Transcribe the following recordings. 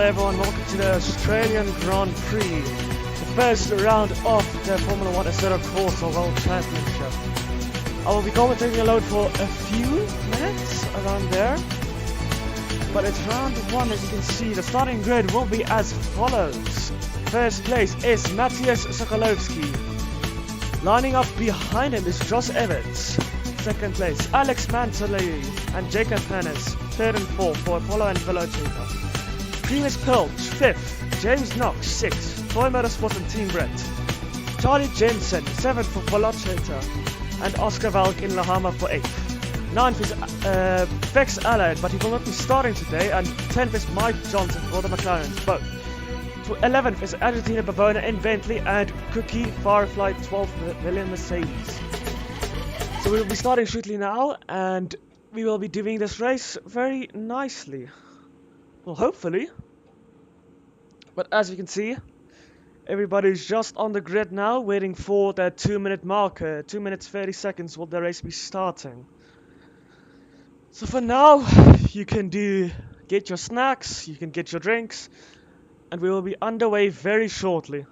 everyone, welcome to the Australian Grand Prix, the first round of the Formula 1 Assetto Corsa World Championship. I will be commentating alone for a few minutes around there, but it's round 1. As you can see, the starting grid will be as follows. First place is Matthias Sokolowski. Lining up behind him is Josh Evans. Second place, Alex Mantelli and Jacob Hannes. Third and fourth for Apollo and Velocita. Primus Pilch, 5th. James Knox, 6th. Toy Motorsport and Team Brett. Charlie Jensen, 7th for Velocita. And Oscar Valk in Lahama for 8th. 9th is Vex Allard, but he will not be starting today. And 10th is Mike Johnson for the McLarens, both. 11th is Argentina Bavona in Bentley. And Cookie Firefly 12th William Mercedes. So we will be starting shortly now, and we will be doing this race very nicely. Well, hopefully. But as you can see, everybody's just on the grid now, waiting for the 2-minute marker. 2 minutes 30 seconds will the race be starting. So for now, you can get your snacks, you can get your drinks, and we will be underway very shortly.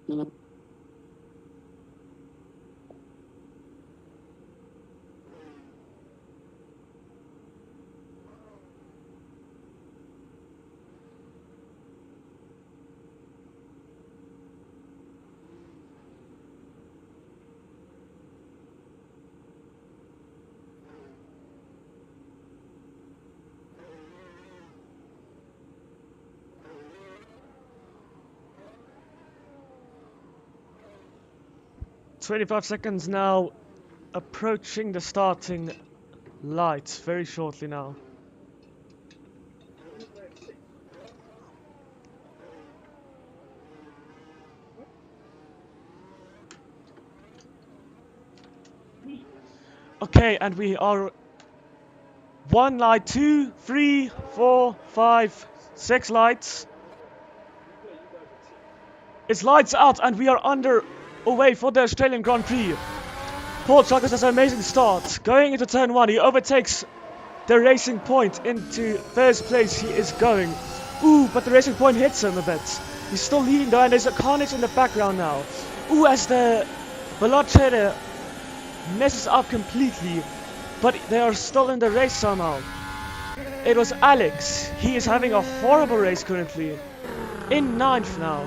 Mm-hmm. 25 seconds now, approaching the starting lights very shortly now. Okay, and we are 1 light, 2, 3, 4, 5, 6 lights. It's lights out and we are away for the Australian Grand Prix. Paul Chuckers has an amazing start. Going into turn 1, he overtakes the Racing Point into first place. He is going. Ooh, but the Racing Point hits him a bit. He's still leading though, and there's a carnage in the background now. Ooh, as the Veloce messes up completely, but they are still in the race somehow. It was Alex. He is having a horrible race currently. In 9th now.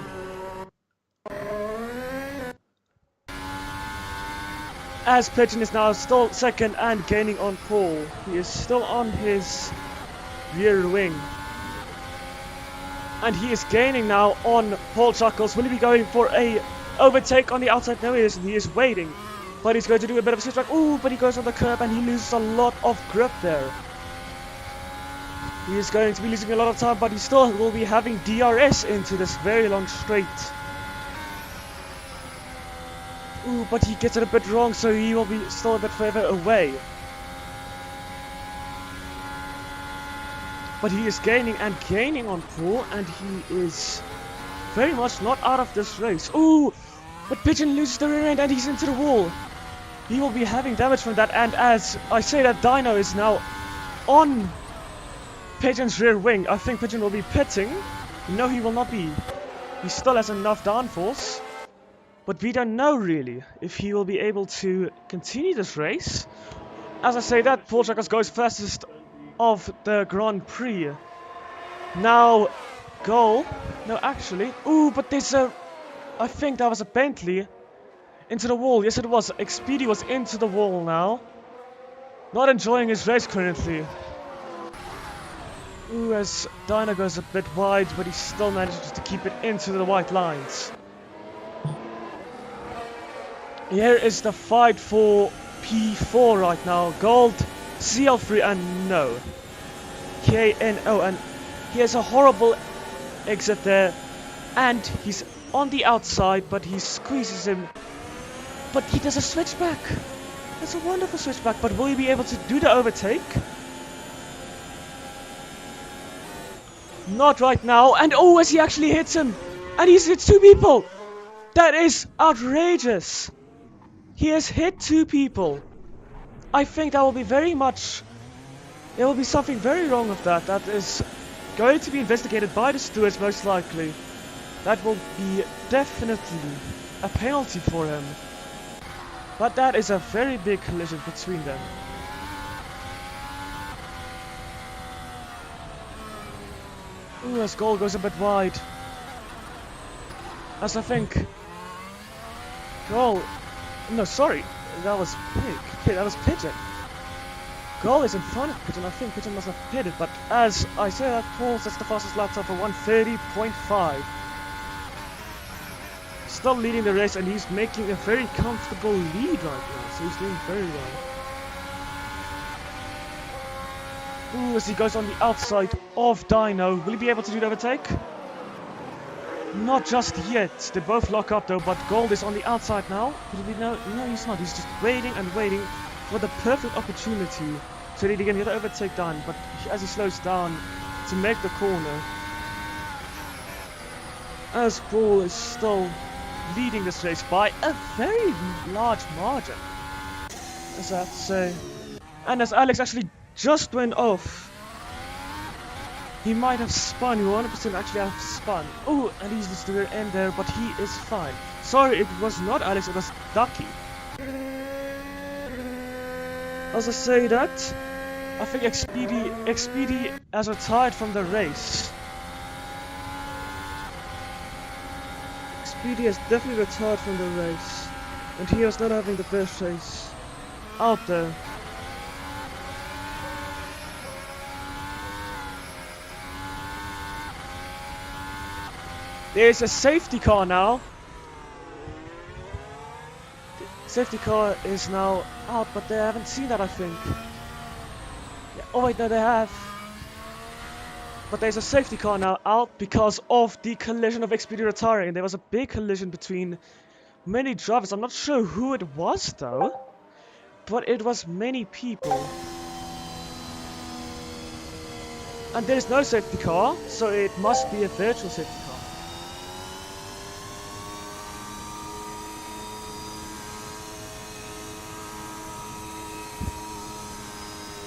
As Pigeon is now still 2nd and gaining on pole. He is still on his rear wing. And he is gaining now on Paul Chuckles. Will he be going for a overtake on the outside? No, he isn't. He is waiting. But he's going to do a bit of a switch track. Ooh, but he goes on the curb and he loses a lot of grip there. He is going to be losing a lot of time, but he still will be having DRS into this very long straight. Ooh, but he gets it a bit wrong, so he will be still a bit further away. But he is gaining and gaining on Paul, and he is very much not out of this race. Ooh, but Pigeon loses the rear end and he's into the wall. he will be having damage from that, and as I say that Dino is now on Pigeon's rear wing, I think Pigeon will be pitting. No, he will not be. He still has enough downforce, but we don't know really if he will be able to continue this race. As I say that, Paul Trackers goes fastest of the Grand Prix. Now, goal. No, actually. Ooh, but there's a... I think that was a Bentley. Into the wall. Yes, it was. Xpd was into the wall now. Not enjoying his race currently. Ooh, as Dino goes a bit wide, but he still manages to keep it into the white lines. Here is the fight for P4 right now. Gold, CL3, and no. KNO, and he has a horrible exit there. And he's on the outside, but he squeezes him. But he does a switchback. That's a wonderful switchback, but will he be able to do the overtake? Not right now, and oh, as he actually hits him! And he's hit 2 people! That is outrageous! He has hit 2 people. I think that will be very much... There will be something very wrong with that. That is going to be investigated by the stewards most likely. That will be definitely a penalty for him. But that is a very big collision between them. Ooh, his goal goes a bit wide. As I think... Goal... No, sorry. That was Pig. That was Pigeon. Goal is in front of Pigeon. I think Pigeon must have hit it. But as I say that, Paul sets the fastest lap time for 1:30.5. Still leading the race, and he's making a very comfortable lead right now. So he's doing very well. Ooh, as he goes on the outside of Dino. Will he be able to do the overtake? Not just yet. They both lock up though, but Gold is on the outside now. No, he's not. He's just waiting and waiting for the perfect opportunity so that he can get the overtake done. But as he slows down to make the corner, as Paul is still leading this race by a very large margin, as I have to say. And as Alex actually just went off, he might have spun. He 100% actually have spun. Oh, and he's just to the end there, but he is fine. Sorry, it was not Alex, it was Ducky. As I say that, I think Xpd has retired from the race. Xpd has definitely retired from the race, and he was not having the best race out there. There's a safety car now. The safety car is now out, but they haven't seen that, I think. Yeah, oh wait, no, they have. But there's a safety car now out because of the collision of Xpd retiring. There was a big collision between many drivers. I'm not sure who it was though, but it was many people. And there's no safety car, so it must be a virtual safety car.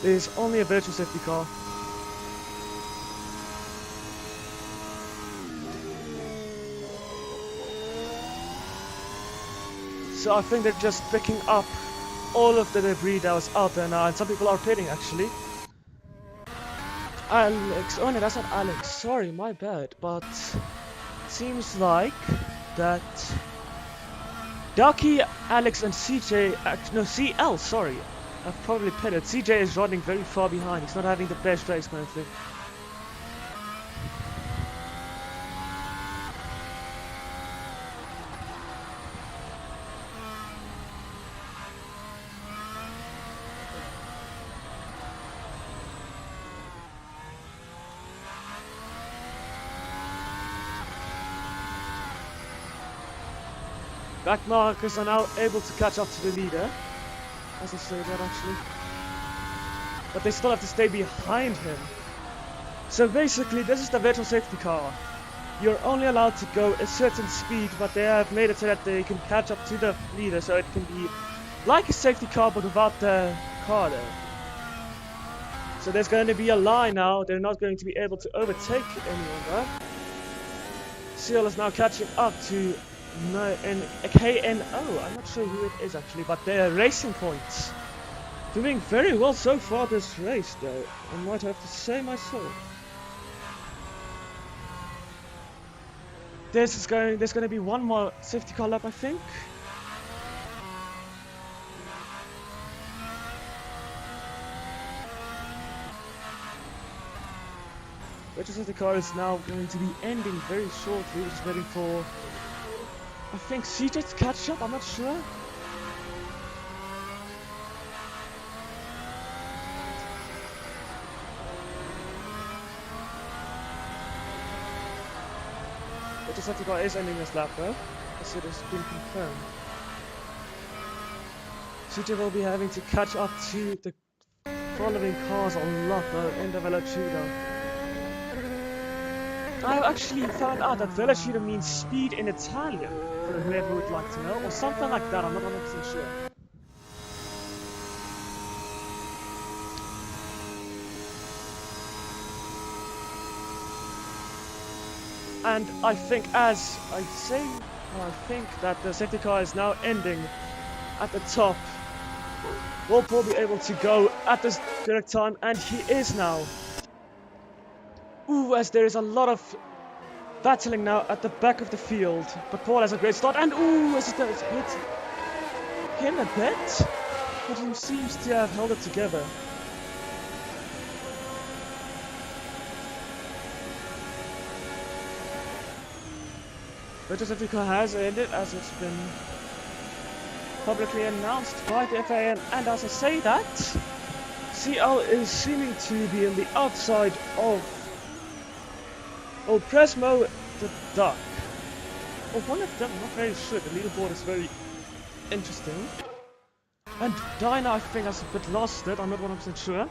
There's only a virtual safety car. So I think they're just picking up all of the debris that was out there now, and some people are pitting actually. Alex, oh no, that's not Alex, sorry, my bad, but seems like that Ducky, Alex and CJ, no, CL, sorry, I've probably pitted. CJ is running very far behind. He's not having the best race currently. Back markers are now able to catch up to the leader. As I say that actually. But they still have to stay behind him. So basically this is the virtual safety car. You're only allowed to go a certain speed, but they have made it so that they can catch up to the leader, so it can be like a safety car, but without the car there. So there's going to be a line now. They're not going to be able to overtake any longer. Seal is now catching up to KNO. I'm not sure who it is actually, but they're Racing Points. Doing very well so far this race, though. I might have to say myself. There's going to be one more safety car lap, I think. Which safety car is now going to be ending very shortly. We're just waiting for, I think, CJ to catch up. I'm not sure. Which safety car is ending this lap, though, as it has been confirmed. CJ will be having to catch up to the following cars a lot, though, in the Velocita. I actually found out that Velocita means speed in Italian, for whoever would like to know, or something like that. I'm not 100% sure. And I think, as I say, I think that the safety car is now ending at the top. Will Paul be able to go at this correct time? And he is now. Ooh, as there is a lot of battling now at the back of the field. But Paul has a great start, and ooh, as it does hit him a bit, but he seems to have held it together. But the safety car has ended, as it's been publicly announced by the FAM, and as I say that, CL is seeming to be on the outside of Presmo the Duck. Or one of them, I'm not very sure. The leaderboard is very interesting. And Dinah, I think, has a bit lost it. I'm not 100% sure.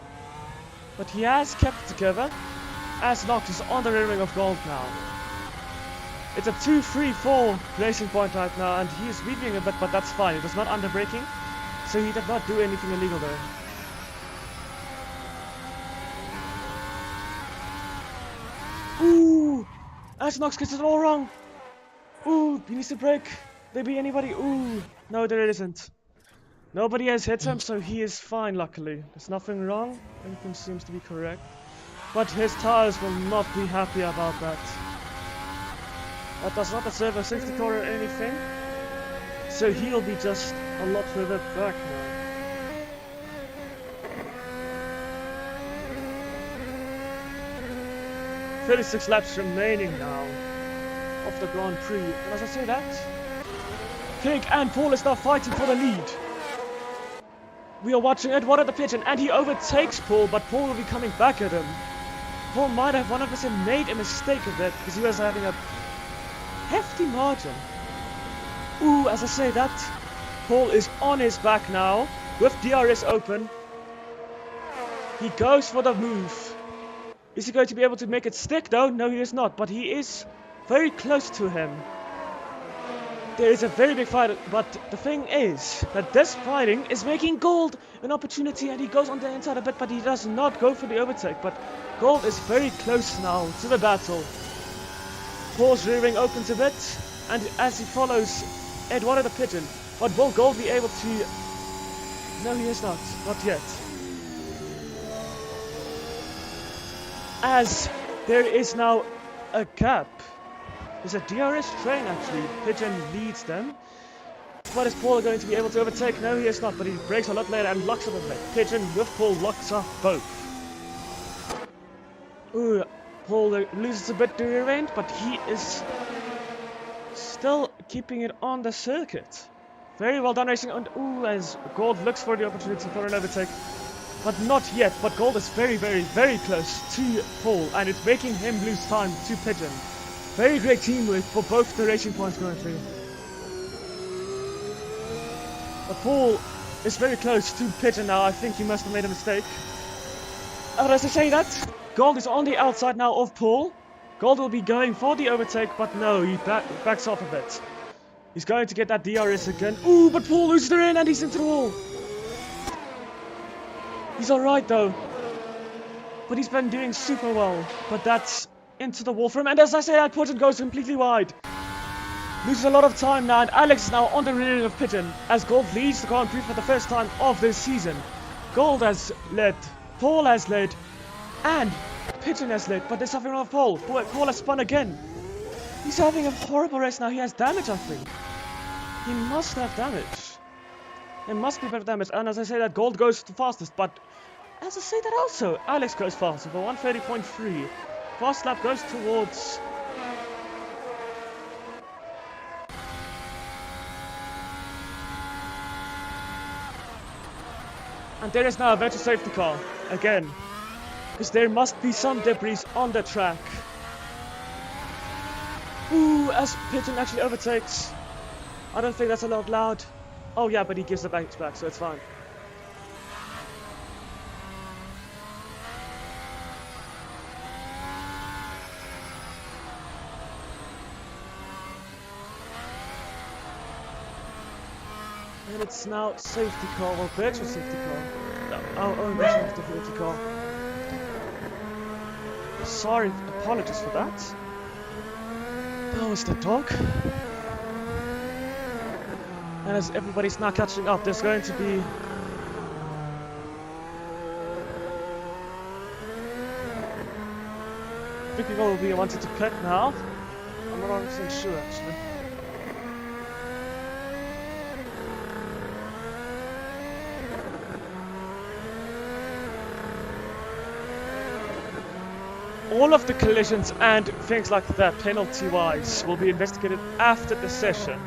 But he has kept it together, as Nox is on the rear wing of gold now. It's a 2-3-4 racing point right now, and he is weaving a bit, but that's fine. It was not under braking, so he did not do anything illegal there. Ooh! Asnox gets it all wrong! Ooh, he needs to brake. There be anybody? Ooh, no, there isn't. Nobody has hit him, so he is fine, luckily. There's nothing wrong. Everything seems to be correct. But his tires will not be happy about that. That does not deserve a safety car or anything. So he'll be just a lot further back now. "36 laps remaining now of the Grand Prix." And as I say that, Pink and Paul is now fighting for the lead. We are watching Eduardo the Pigeon, and he overtakes Paul, but Paul will be coming back at him. Paul might have 100% made a mistake of that, because he was having a hefty margin. Ooh, as I say that, Paul is on his back now, with DRS open. He goes for the move. Is he going to be able to make it stick though? No, he is not, but he is very close to him. There is a very big fight, but the thing is that this fighting is making Gold an opportunity, and he goes on the inside a bit, but he does not go for the overtake. But Gold is very close now to the battle. Paul's rear wing opens a bit, and as he follows Eduardo the Pigeon, but will Gold be able to... No, he is not yet. As there is now a gap. There's a DRS train actually. Pigeon leads them. But is Paul going to be able to overtake? No, he is not, but he brakes a lot later and locks up a bit. Pigeon with Paul locks up both. Ooh, Paul loses a bit to rear end, but he is still keeping it on the circuit. Very well done racing, and ooh, as Gold looks for the opportunity for an overtake. But not yet, but Gold is very, very, very close to Paul, and it's making him lose time to Pigeon. Very great teamwork for both the racing points currently. But Paul is very close to Pigeon now. I think he must have made a mistake. As I say that, Gold is on the outside now of Paul. Gold will be going for the overtake, but no, he backs off a bit. He's going to get that DRS again. Ooh, but Paul loses the in and he's into the wall. He's alright though. But he's been doing super well. But that's into the wall for him. And as I say, that Pigeon goes completely wide. Loses a lot of time now. And Alex is now on the rear of Pigeon. As Gold leads the Grand Prix for the first time of this season. Gold has led. Paul has led. And Pigeon has led. But there's something wrong with Paul. Paul has spun again. He's having a horrible race now. He has damage, I think. He must have damage. There must be better damage. And as I say that, Gold goes the fastest. But as I say that also, Alex goes faster for 130.3. Fast lap goes towards... And there is now a virtual safety car. Again. Because there must be some debris on the track. Ooh, as Pigeon actually overtakes. I don't think that's allowed loud. Oh yeah, but he gives the back, so it's fine. And it's now safety car, well, virtual safety car. No, oh, virtual safety car. Sorry, apologies for that. That was the dog. And as everybody's now catching up, there's going to be... I think people will be wanting to pit now. I'm not 100% sure actually. All of the collisions and things like that, penalty-wise, will be investigated after the session.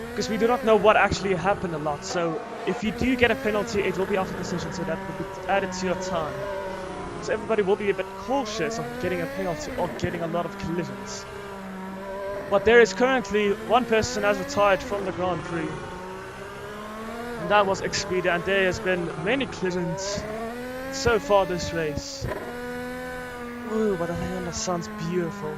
Because we do not know what actually happened a lot, so if you do get a penalty, it will be after the session, so that will be added to your time. So everybody will be a bit cautious of getting a penalty or getting a lot of collisions. But there is currently one person has retired from the Grand Prix. And that was Expedia, and there has been many collisions so far this race. Ooh, but the hand sounds beautiful.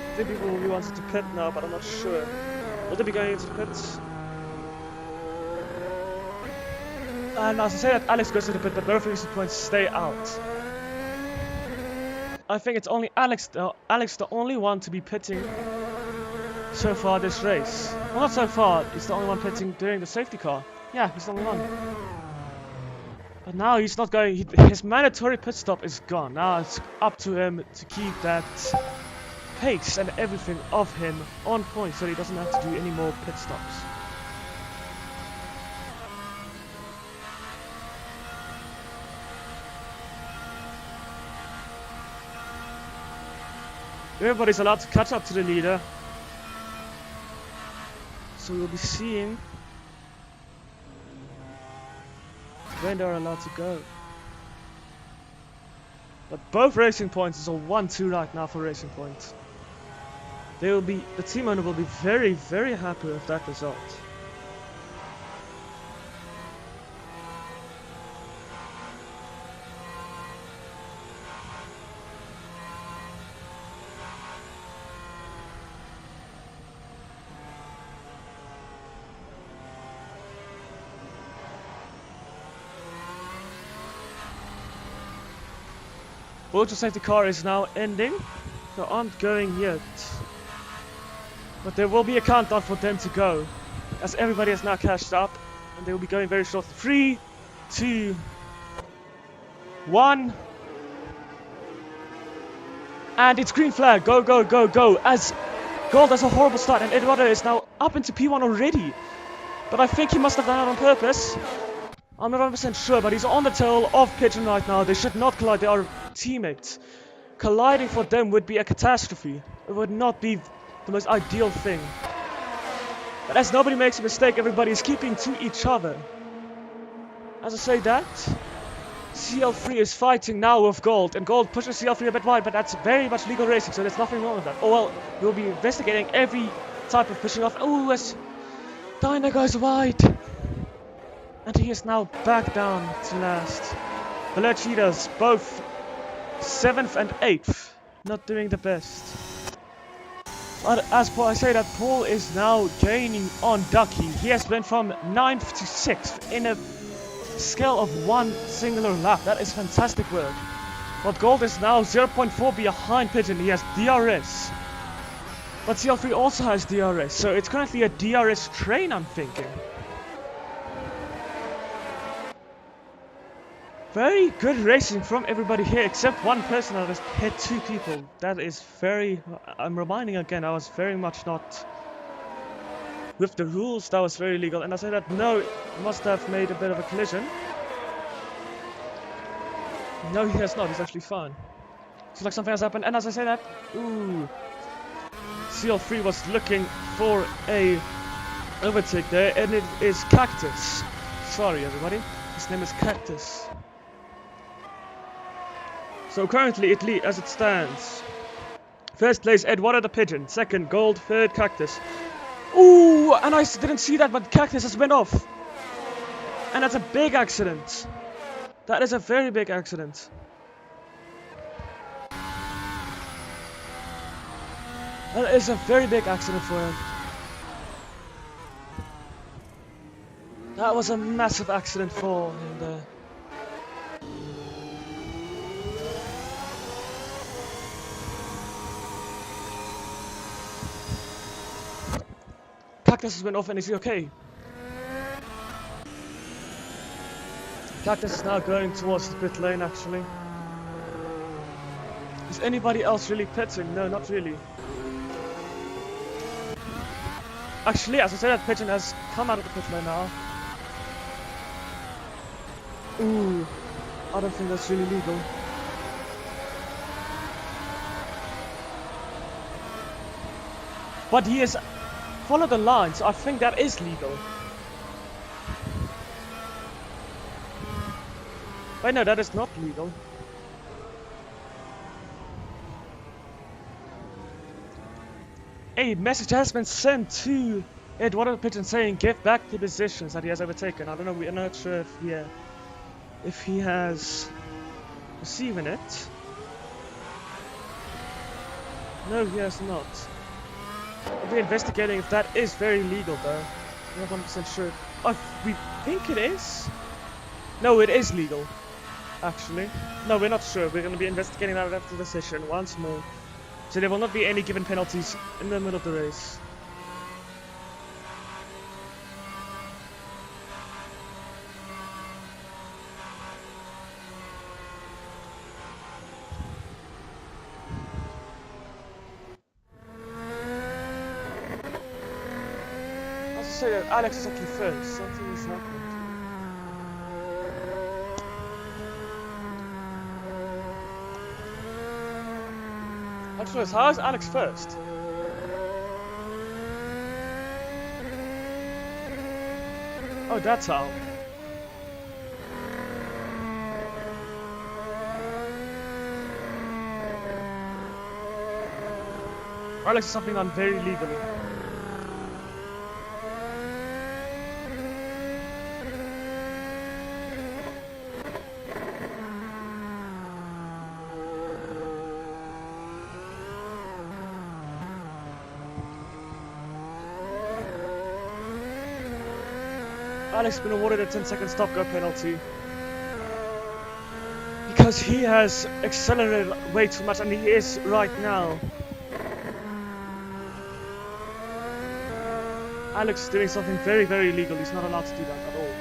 I think people will be wanting to pit now, but I'm not sure. Will they be going into the pits? And as I say that, Alex goes to the pit, but both racing points stay out. I think it's only Alex the only one to be pitting so far this race. Well, not so far, he's the only one pitting during the safety car. Yeah, he's the only one. But now he's not going, his mandatory pit stop is gone. Now it's up to him to keep that pace and everything of him on point so he doesn't have to do any more pit stops. Everybody's allowed to catch up to the leader. So we'll be seeing when they're allowed to go. But both racing points is a 1-2 right now for Racing Point. The team owner will be very, very happy with that result. Virtual safety car is now ending. They aren't going yet. But there will be a countdown for them to go. As everybody has now cashed up. And they will be going very short. 3, 2, 1. And it's green flag. Go, go, go, go. As Gold has a horrible start. And Eduardo is now up into P1 already. But I think he must have done it on purpose. I'm not 100% sure, but he's on the tail of Pigeon right now. They should not collide. They are teammates. Colliding for them would be a catastrophe. It would not be the most ideal thing. But as nobody makes a mistake, everybody is keeping to each other. As I say that, CL3 is fighting now with Gold, and Gold pushes CL3 a bit wide, but that's very much legal racing, so there's nothing wrong with that. Oh well, we'll be investigating every type of pushing off. Oh, as Diner goes wide. And he is now back down to last. Blair Cheetahs, both 7th and 8th. Not doing the best. But as I say that, Paul is now gaining on Ducky. He has been from 9th to 6th in a scale of one singular lap. That is fantastic work. But Gold is now 0.4 behind Pigeon. He has DRS. But CL3 also has DRS. So it's currently a DRS train, I'm thinking. Very good racing from everybody here, except one person that has hit 2 people. That is very... I'm reminding again, I was very much not with the rules. That was very legal. And I say that, no, it must have made a bit of a collision. No, he has not. He's actually fine. It's like something has happened. And as I say that, ooh, CL3 was looking for a overtake there, and it is Cactus. Sorry, everybody. His name is Cactus. So currently, as it stands, first place Eduardo the Pigeon, second Gold, third Cactus. Ooh, and I didn't see that, but Cactus has went off. And that's a big accident. That is a very big accident. That is a very big accident for him. That was a massive accident for him there. Cactus has went off and is he okay? Cactus is now going towards the pit lane actually. Is anybody else really pitting? No, not really. Actually, as I said, that Pigeon has come out of the pit lane now. Ooh, I don't think that's really legal. But he has followed the line, so I think that is legal. Wait, no, that is not legal. A message has been sent to Eduardo Pigeon saying give back the positions that he has overtaken. I don't know, we're not sure if he has received it. No, he has not. We'll be investigating if that is very legal though. I'm not 100% sure. Oh, we think it is? No, it is legal. Actually. No, we're not sure. We're going to be investigating that after the session once more. So there will not be any given penalties in the middle of the race. I'll just say that Alex is actually first. Something is happening. Actually, how is Alex first? Oh, that's how. Alex is something done very legally. Alex has been awarded a 10-second stop-go penalty because he has accelerated way too much, and he is right now. Alex is doing something very, very illegal. He's not allowed to do that at all.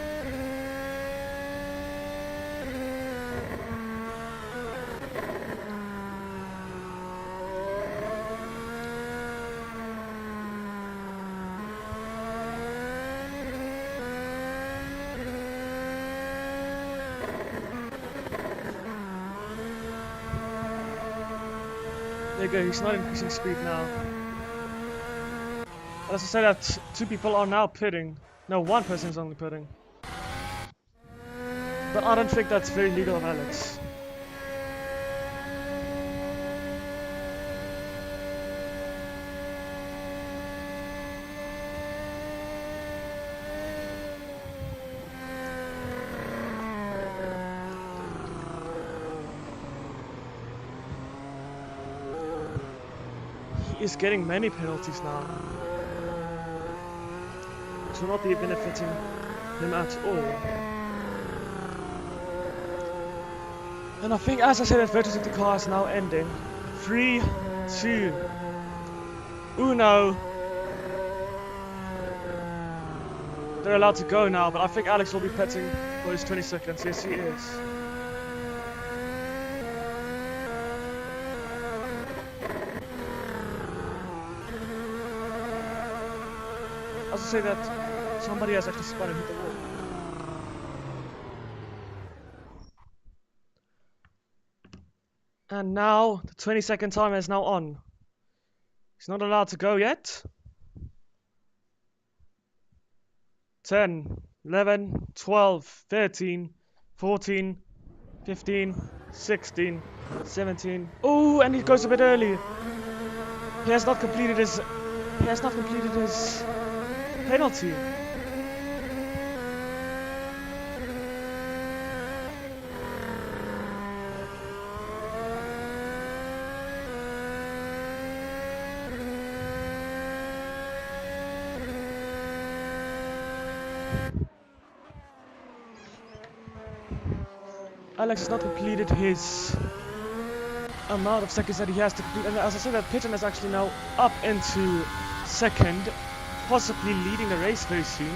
There you go, he's not increasing speed now. As I said, that 2 people are now pitting. No, 1 person is only pitting. But I don't think that's very legal of Alex. is getting many penalties now. Which will not be benefiting him at all. And I think, as I said, that virtual safety car is now ending. 3, 2, 1. They're allowed to go now, but I think Alex will be petting for his 20 seconds. Yes, he is. As I say that, somebody has actually spun and hit the wall. And now, the 20-second timer is now on. He's not allowed to go yet. 10, 11, 12, 13, 14, 15, 16, 17. Oh, and he goes a bit early. He has not completed his penalty. Alex has not completed his amount of seconds that he has to complete, and as I said, that Pigeon is actually now up into second, possibly leading the race very soon.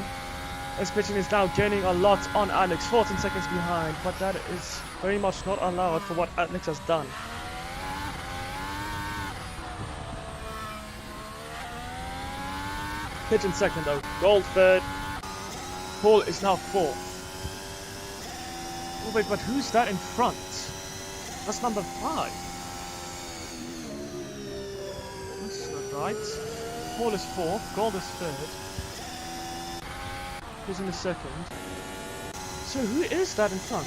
As Pigeon is now gaining a lot on Alex, 14 seconds behind, but that is very much not allowed for what Alex has done. Pigeon second though, Gold third, Paul is now fourth. Oh wait, but who's that in front? That's number 5. That's not right. Paul is 4th, Gold is 3rd. Who's in the 2nd? So who is that in front?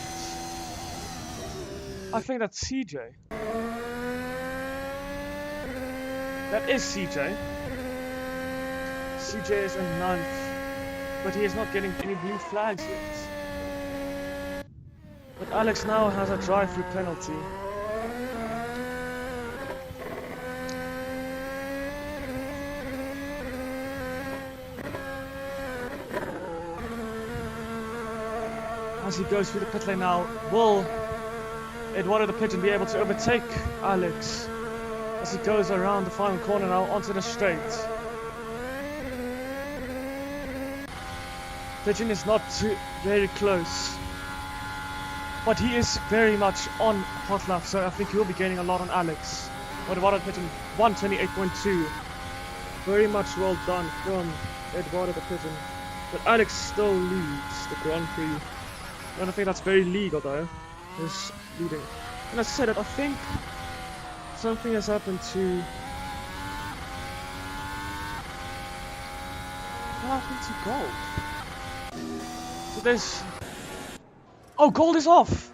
I think that's CJ. That is CJ. CJ is in 9th, but he is not getting any blue flags yet. But Alex now has a drive-through penalty. As he goes through the pit lane now, will Eduardo the Pigeon be able to overtake Alex as he goes around the final corner now onto the straight? Pigeon is not too very close. But he is very much on hot lap, so I think he'll be gaining a lot on Alex. But Eduardo Pigeon, 128.2. Very much well done from Eduardo the Pigeon. But Alex still leads the Grand Prix. And I think that's very legal though, is leading. And as I said, I think something has happened to... What happened to Gold? So there's... Oh, Gold is off!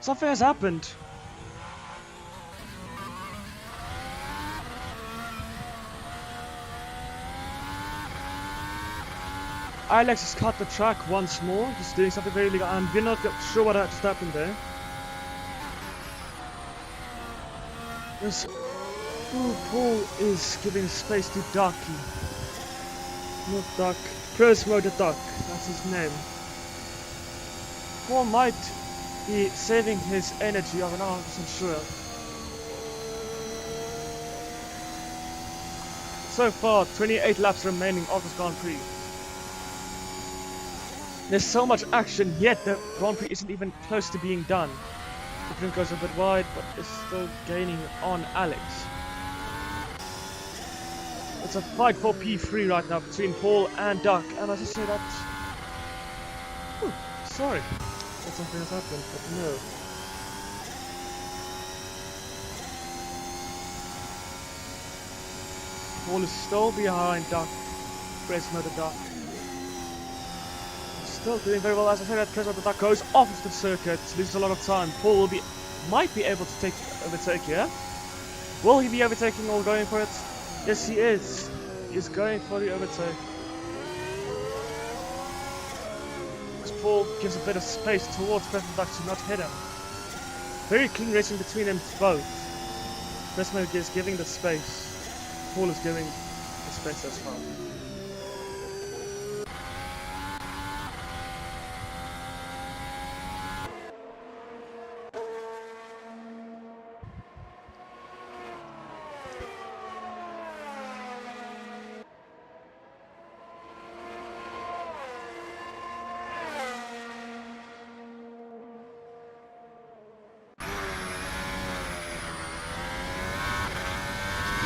Something has happened. Alex has cut the track once more. He's doing something very illegal, and we're not sure what just happened there. This Paul is giving space to Ducky. Not Duck. First Motor Duck. That's his name. Paul might be saving his energy, I'm not 100% sure. So far, 28 laps remaining of this Grand Prix. There's so much action, yet the Grand Prix isn't even close to being done. The print goes a bit wide, but is still gaining on Alex. It's a fight for P3 right now between Paul and Duck, and I just say that... Ooh, sorry. That something has happened, but no. Paul is still behind Duck. Press Motor Duck. Still doing very well. As I said, that Press Motor Duck goes off of the circuit, loses a lot of time. Paul might be able to overtake here. Will he be overtaking or going for it? Yes, he is. He is going for the overtake. Paul gives a bit of space towards Press Motor Duck to not hit him. Very clean racing between them both. Prisma is giving the space. Paul is giving the space as well.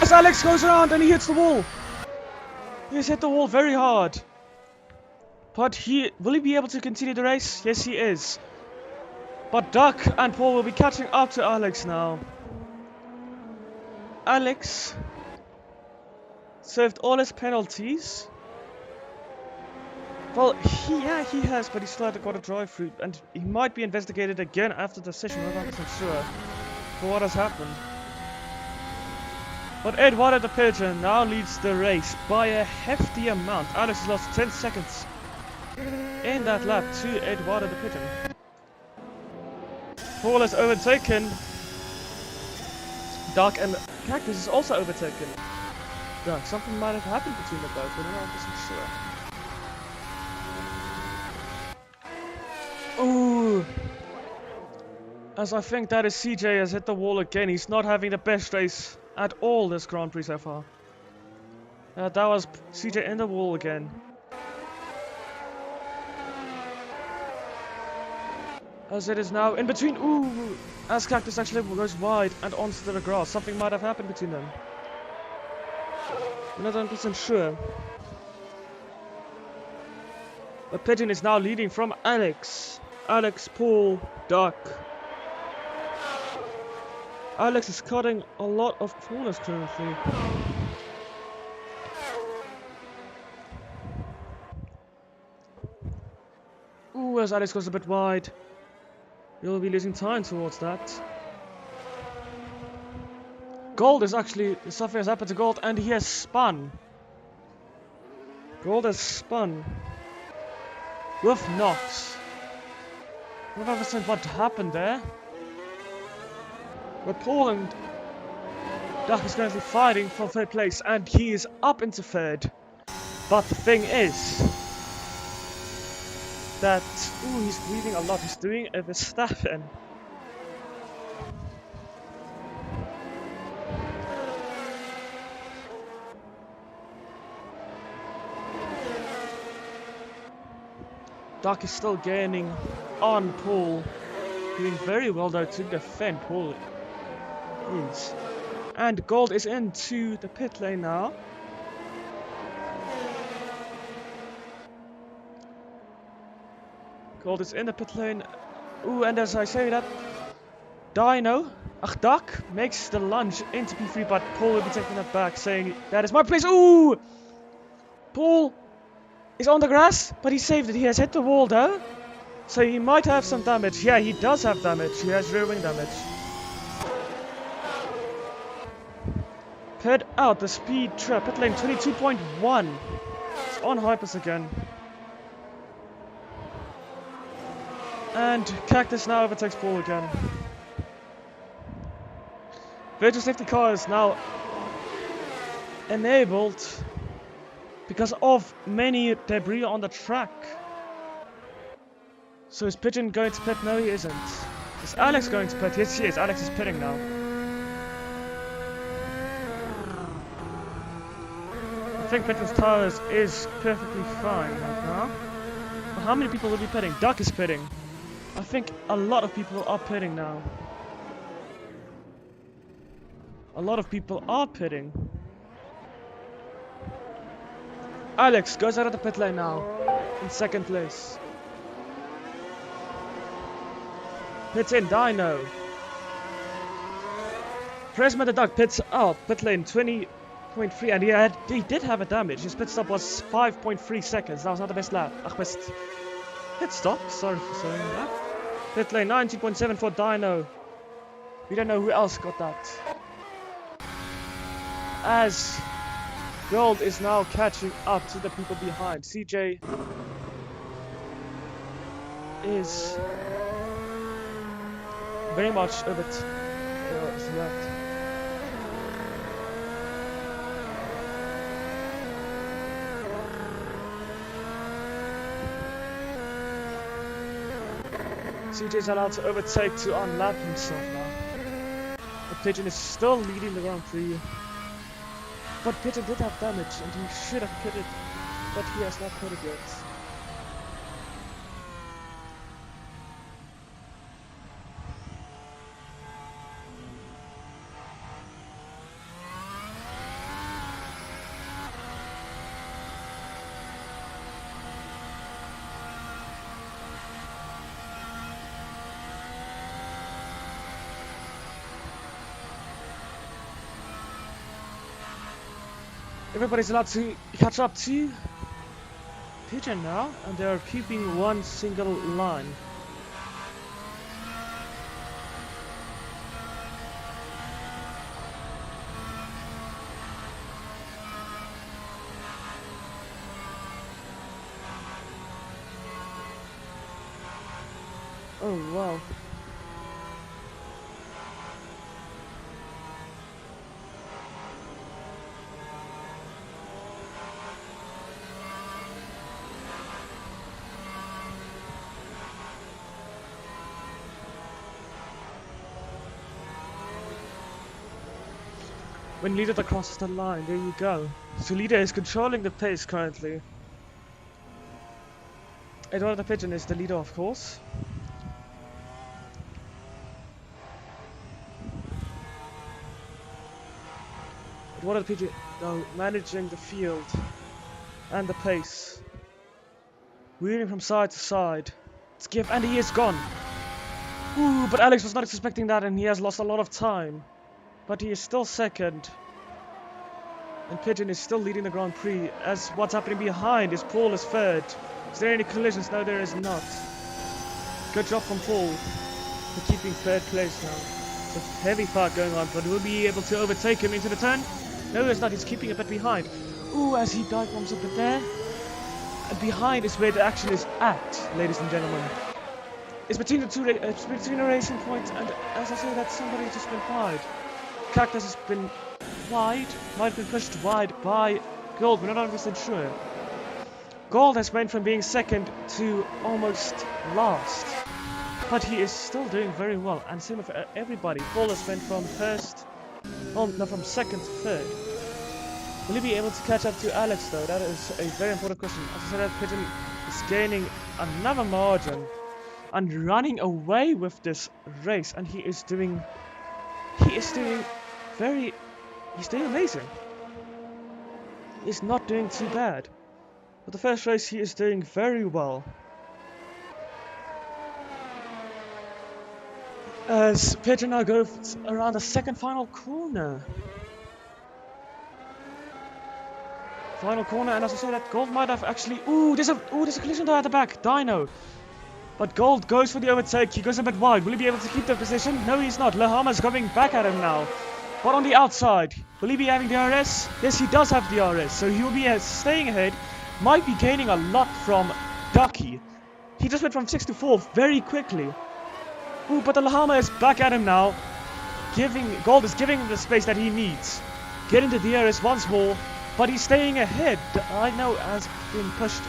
As Alex goes around and he hits the wall. He has hit the wall very hard. But will he be able to continue the race? Yes, he is. But Duck and Paul will be catching up to Alex now. Alex served all his penalties. Well, he has, but he still had got a drive-through, and he might be investigated again after the session. I'm not 100% sure for what has happened. But Eduardo the Pigeon now leads the race by a hefty amount. Alex has lost 10 seconds in that lap to Eduardo the Pigeon. Paul has overtaken Dark, and Cactus is also overtaken Dark. Something might have happened between them both, but I'm not 100% sure. Ooh. As I think that is CJ has hit the wall again. He's not having the best race at all this Grand Prix so far. That was CJ in the wall again. As it is now in between. Ooh! As Cactus actually goes wide and onto the grass. Something might have happened between them. I'm not 100% sure. The Pigeon is now leading from Alex. Alex, Paul, Duck. Alex is cutting a lot of corners currently. Ooh, as Alex goes a bit wide. He'll be losing time towards that. Gold is actually, something has happened to Gold and he has spun. Gold has spun. With Knox. I'm not 100% what happened there. But Paul and Duck is currently fighting for third place and he is up into third. But the thing is that, ooh, he's breathing a lot. He's doing a Verstappen. Duck is still gaining on Paul. Doing very well though to defend Paul is. And Gold is into the pit lane now. Gold is in the pit lane. Ooh, and as I say that, Duck makes the lunge into P3, but Paul will be taking that back, saying, that is my place. Ooh! Paul is on the grass, but he saved it. He has hit the wall though. So he might have some damage. Yeah, he does have damage. He has rear wing damage. Pit out, the speed trap. Pit lane 22.1. It's on Hypers again. And Cactus now overtakes Paul again. Virtual safety car is now enabled because of many debris on the track. So is Pigeon going to pit? No, he isn't. Is Alex going to pit? Yes, he is. Alex is pitting now. I think Pigeon's tires is perfectly fine right now. But how many people will be pitting? Duck is pitting. I think a lot of people are pitting now. A lot of people are pitting. Alex goes out of the pit lane now. In second place. Pits in, Dino. Prisma the Duck pits out. Pit lane 20.3 and he did have a damage. His pit stop was 5.3 seconds. That was not the best lap. Best pit stop. Sorry for saying that. Pit lane 19.7 for Dino. We don't know who else got that. As Gold is now catching up to the people behind. CJ is very much over left. CJ is allowed to overtake to unlap himself now. But Pigeon is still leading the Grand Prix. But Pigeon did have damage and he should have pitted, but he has not pitted yet. Everybody's allowed to catch up to Pigeon now, and they are keeping one single line. Oh wow. When leader crosses the line, there you go. So leader is controlling the pace currently. Eduardo the Pigeon is the leader, of course. Eduardo the Pigeon now managing the field and the pace. Wheeling from side to side. Skip, and he is gone. Ooh, but Alex was not expecting that and he has lost a lot of time. But he is still second. And Pigeon is still leading the Grand Prix. As what's happening behind is Paul is third. Is there any collisions? No, there is not. Good job from Paul for keeping third place now. It's a heavy fight going on, but will be able to overtake him into the turn? No, he's not. He's keeping a bit behind. Ooh, as he dive bombs up there. And behind is where the action is at, ladies and gentlemen. It's between the two, it's between a racing point, and as I say, that somebody just been wide. Cactus has been wide, might have been pushed wide by Gold, we're not 100% sure. Gold has went from being second to almost last, but he is still doing very well, and same with everybody. Paul has went from first, oh no, from second to third. Will he be able to catch up to Alex though? That is a very important question. As I said, that Pigeon is gaining another margin and running away with this race, and he's doing amazing. He's not doing too bad. For the first race, he is doing very well. As Pigeon now goes around the second final corner. Final corner, and as I said, that Gold might have actually... Ooh, there's a collision there at the back. Dino. But Gold goes for the overtake. He goes a bit wide. Will he be able to keep the position? No, he's not. Lahama's coming back at him now. But on the outside, will he be having the RS? Yes, he does have the RS. So he will be staying ahead. Might be gaining a lot from Ducky. He just went from 6th to 4th very quickly. Ooh, but the Lahama is back at him now. Gold is giving him the space that he needs. Getting the DRS once more. But he's staying ahead. I know has been pushed.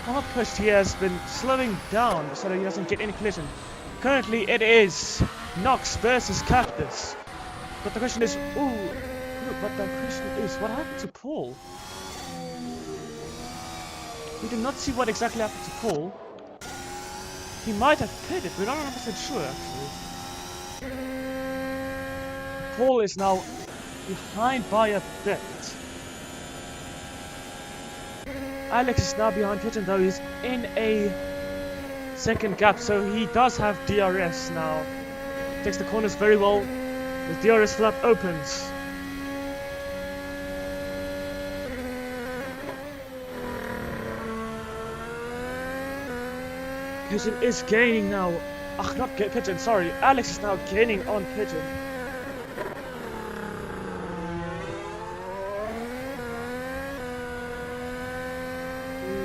Well, not pushed, he has been slowing down so that he doesn't get any collision. Currently it is Nox versus Cactus. But the question is, but the question is, what happened to Paul? We did not see what exactly happened to Paul. He might have pitted, we're not 100% sure actually. Paul is now behind by a bit. Alex is now behind Pigeon though, he's in a second gap, so he does have DRS now. Takes the corners very well, the DRS flap opens. Pigeon is gaining now. Not Pigeon, sorry. Alex is now gaining on Pigeon.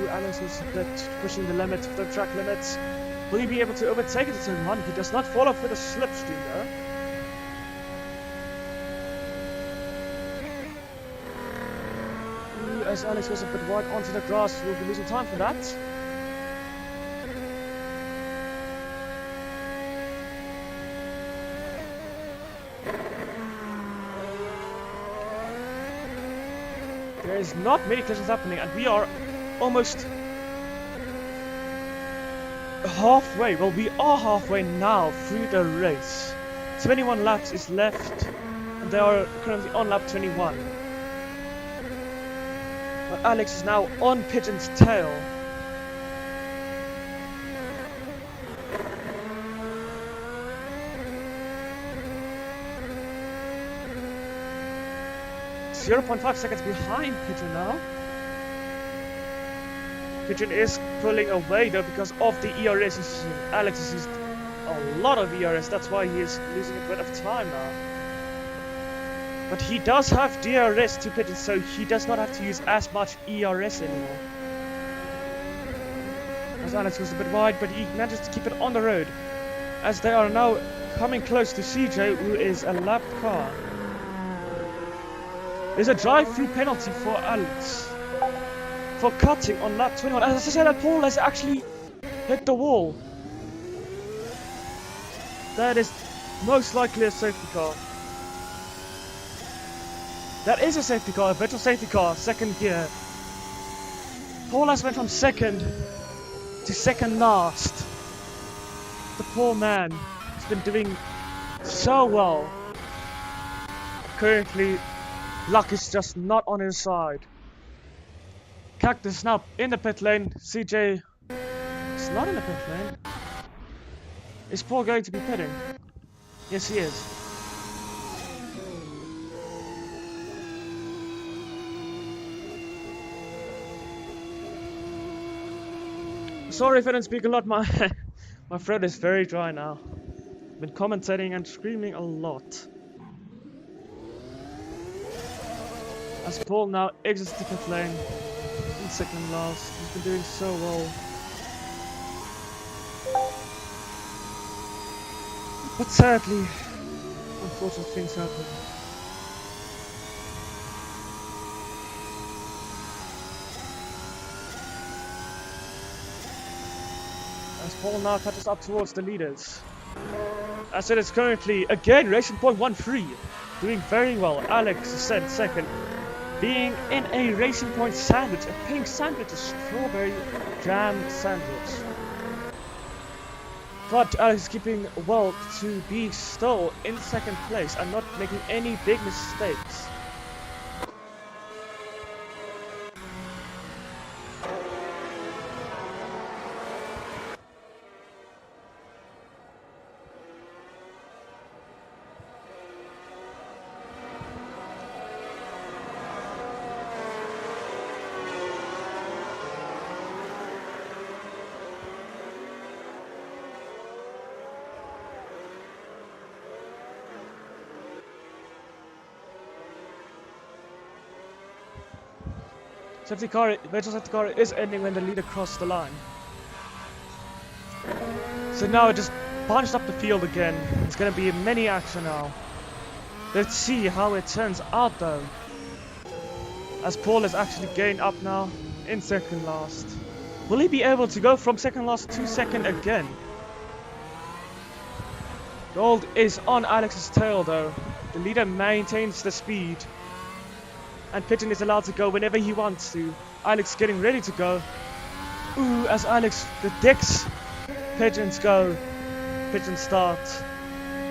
Alex is a bit pushing the limit, the track limits. Will he be able to overtake it at turn 1? He does not fall off with a slipstream there. As Alex goes a bit wide onto the grass, we'll be losing time for that. There is not many collisions happening, and we are almost halfway. Well, we are halfway now through the race. 21 laps is left, and they are currently on lap 21. But Alex is now on Pigeon's tail. .5 seconds behind Pigeon now. Pigeon is pulling away though because of the ERS. Alex has used a lot of ERS, that's why he is losing a bit of time now. But he does have DRS to Pigeon, so he does not have to use as much ERS anymore. As Alex was a bit wide, but he manages to keep it on the road. As they are now coming close to CJ, who is a lap car. There's a drive-through penalty for Alex for cutting on lap 21. As I said, that Paul has actually hit the wall. That is most likely a safety car. That is a safety car, a virtual safety car, second gear. Paul has went from second to second last. The poor man has been doing so well. Currently, luck is just not on his side. Cactus now in the pit lane. CJ is not in the pit lane. Is Paul going to be pitting? Yes, he is. Sorry if I don't speak a lot. My throat is very dry now. I've been commentating and screaming a lot. As Paul now exits the pit lane in second last. He's been doing so well. But sadly, unfortunate things happen. As Paul now touches up towards the leaders. As it is currently, again, Racing Point 1-3. Doing very well. Alex is sent second. Being in a Racing Point sandwich, a pink sandwich, a strawberry jam sandwich. But Alex is keeping well to be still in second place and not making any big mistakes. Virtual safety car is ending when the leader crossed the line. So now it just bunched up the field again. It's gonna be a mini action now. Let's see how it turns out though. As Paul has actually gained up now in second last. Will he be able to go from second last to second again? Gold is on Alex's tail though. The leader maintains the speed. And Pigeon is allowed to go whenever he wants to. Alex getting ready to go. Ooh, as Alex detects Pigeons go. Pigeon start.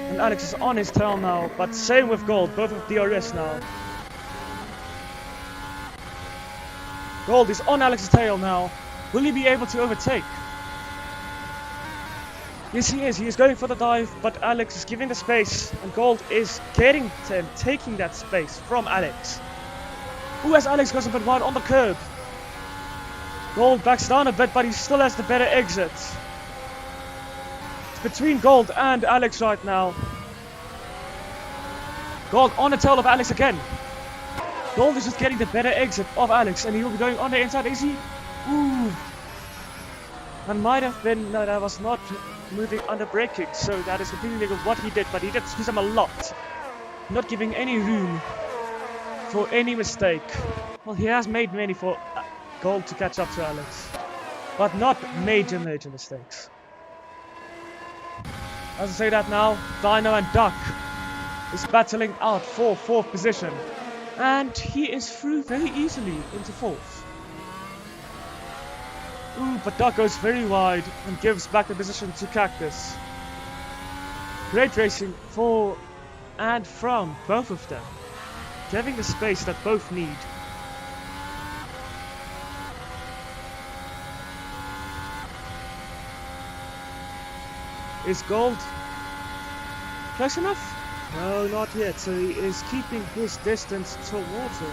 And Alex is on his tail now. But same with Gold. Both of DRS now. Gold is on Alex's tail now. Will he be able to overtake? Yes, he is. He is going for the dive. But Alex is giving the space. And Gold is getting to him, taking that space from Alex. Ooh, as Alex goes a bit wide on the curb. Gold backs down a bit, but he still has the better exit. It's between Gold and Alex right now. Gold on the tail of Alex again. Gold is just getting the better exit of Alex, and he will be going on the inside. Is he? Ooh. That might have been... No, that was not moving under braking, so that is completely legal what he did, but he did squeeze him a lot. Not giving any room for any mistake. Well, he has made many for Gold to catch up to Alex, but not major mistakes. As I say that now, Dino and Duck is battling out for 4th position. And he is through very easily into 4th. Ooh, but Duck goes very wide and gives back the position to Cactus. Great racing for and from both of them, giving the space that both need. Is Gold close enough? No, not yet, so he is keeping his distance towards him.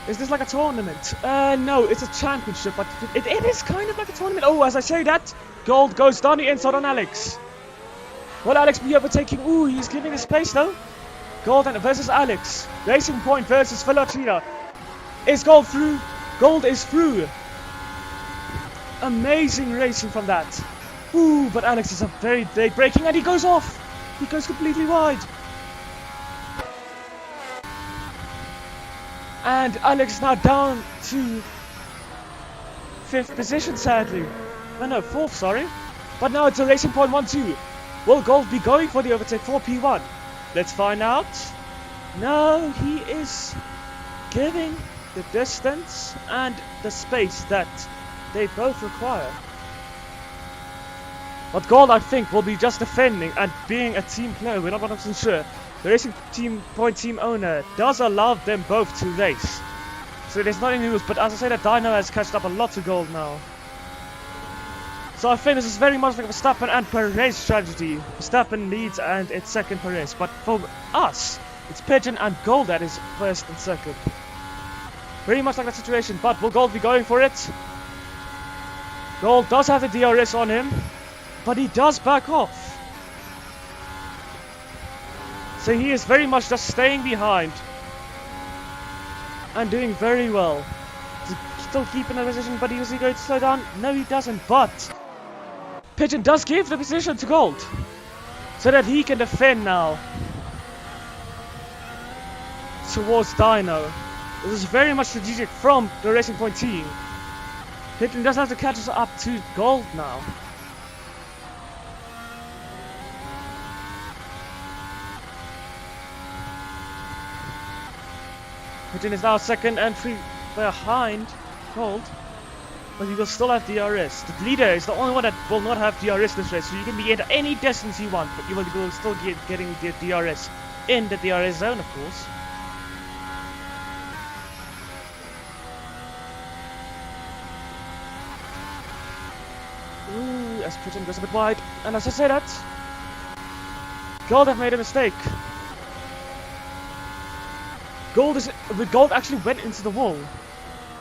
Is this like a tournament? No, it's a championship, but it is kind of like a tournament. Oh, as I say that, Gold goes down the inside on Alex. Will Alex be overtaking? Ooh, he's giving his space though. Gold versus Alex. Racing Point versus Velotrina. Is Gold through? Gold is through. Amazing racing from that. Ooh, but Alex is a very late braking and he goes off. He goes completely wide. And Alex is now down to 5th position, sadly. No, 4th, sorry. But now it's a Racing Point 1-2. Will Gold be going for the overtake for P1? Let's find out. No, he is giving the distance and the space that they both require. But Gold, I think, will be just defending and being a team player. We're not 100% sure. The Racing Point team owner does allow them both to race. So there's not any rules, but as I say, that Dino has catched up a lot to Gold now. So I think this is very much like a Verstappen and Perez strategy. Verstappen leads and it's second Perez. But for us, it's Pigeon and Gold that is first and second. Pretty much like that situation, but will Gold be going for it? Gold does have the DRS on him, but he does back off. So he is very much just staying behind and doing very well. Still keeping the position, but is he going to slow down? No, he doesn't, but Pigeon does give the position to Gold so that he can defend now towards Dino. This is very much strategic from the Racing Point team. Pigeon does have to catch us up to Gold now. Pigeon is now second and 3 behind Gold, but he will still have DRS. The leader is the only one that will not have DRS this race, so you can be at any distance you want, but you will still getting the DRS in the DRS zone, of course. Ooh, as Pigeon goes a bit wide, and as I say that, Gold have made a mistake. Gold actually went into the wall,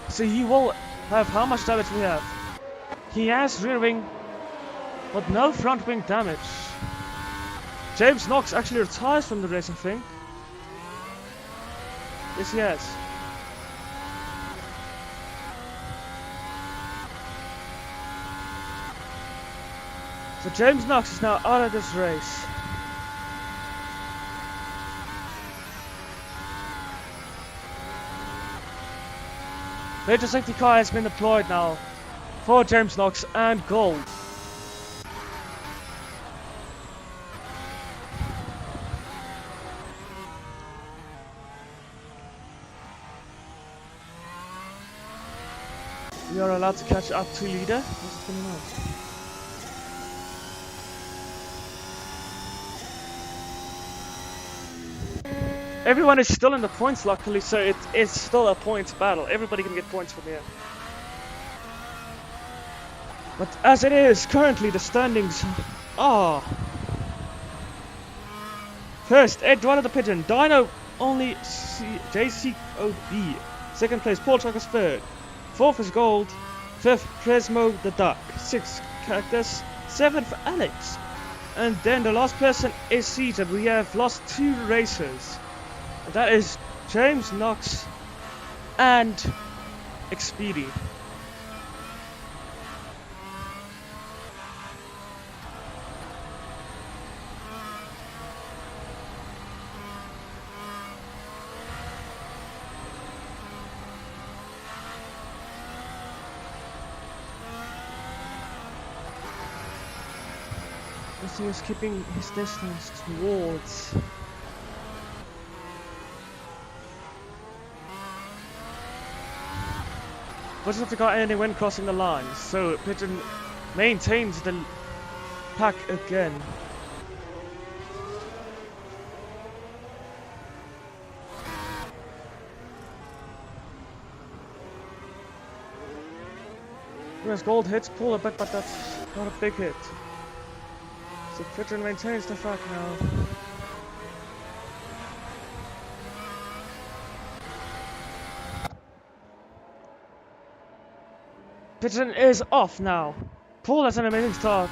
so he will have how much damage we have. He has rear wing, but no front wing damage. James Knox actually retires from the race, I think. Yes, he has. So James Knox is now out of this race. Major safety car has been deployed now for James Knox and Gold. We are allowed to catch up to leader. What's going on? Everyone is still in the points, luckily, so it is still a points battle. Everybody can get points from here. But as it is, currently the standings are... First, Ed Dwyer the Pigeon. Dino only JCOB. Second place, Paul Trucker's third. Fourth is Gold. Fifth, Presmo the Duck. Sixth, Cactus. Seventh, Alex. And then the last person is Caesar. We have lost 2 racers. That is James Knox and Expedi. He is keeping his distance towards Doesn't have to got anything when crossing the line, so Pigeon maintains the pack again. Whereas Gold hits Paul a bit, but that's not a big hit. So Pigeon maintains the pack now. Pigeon is off now. Paul has an amazing start.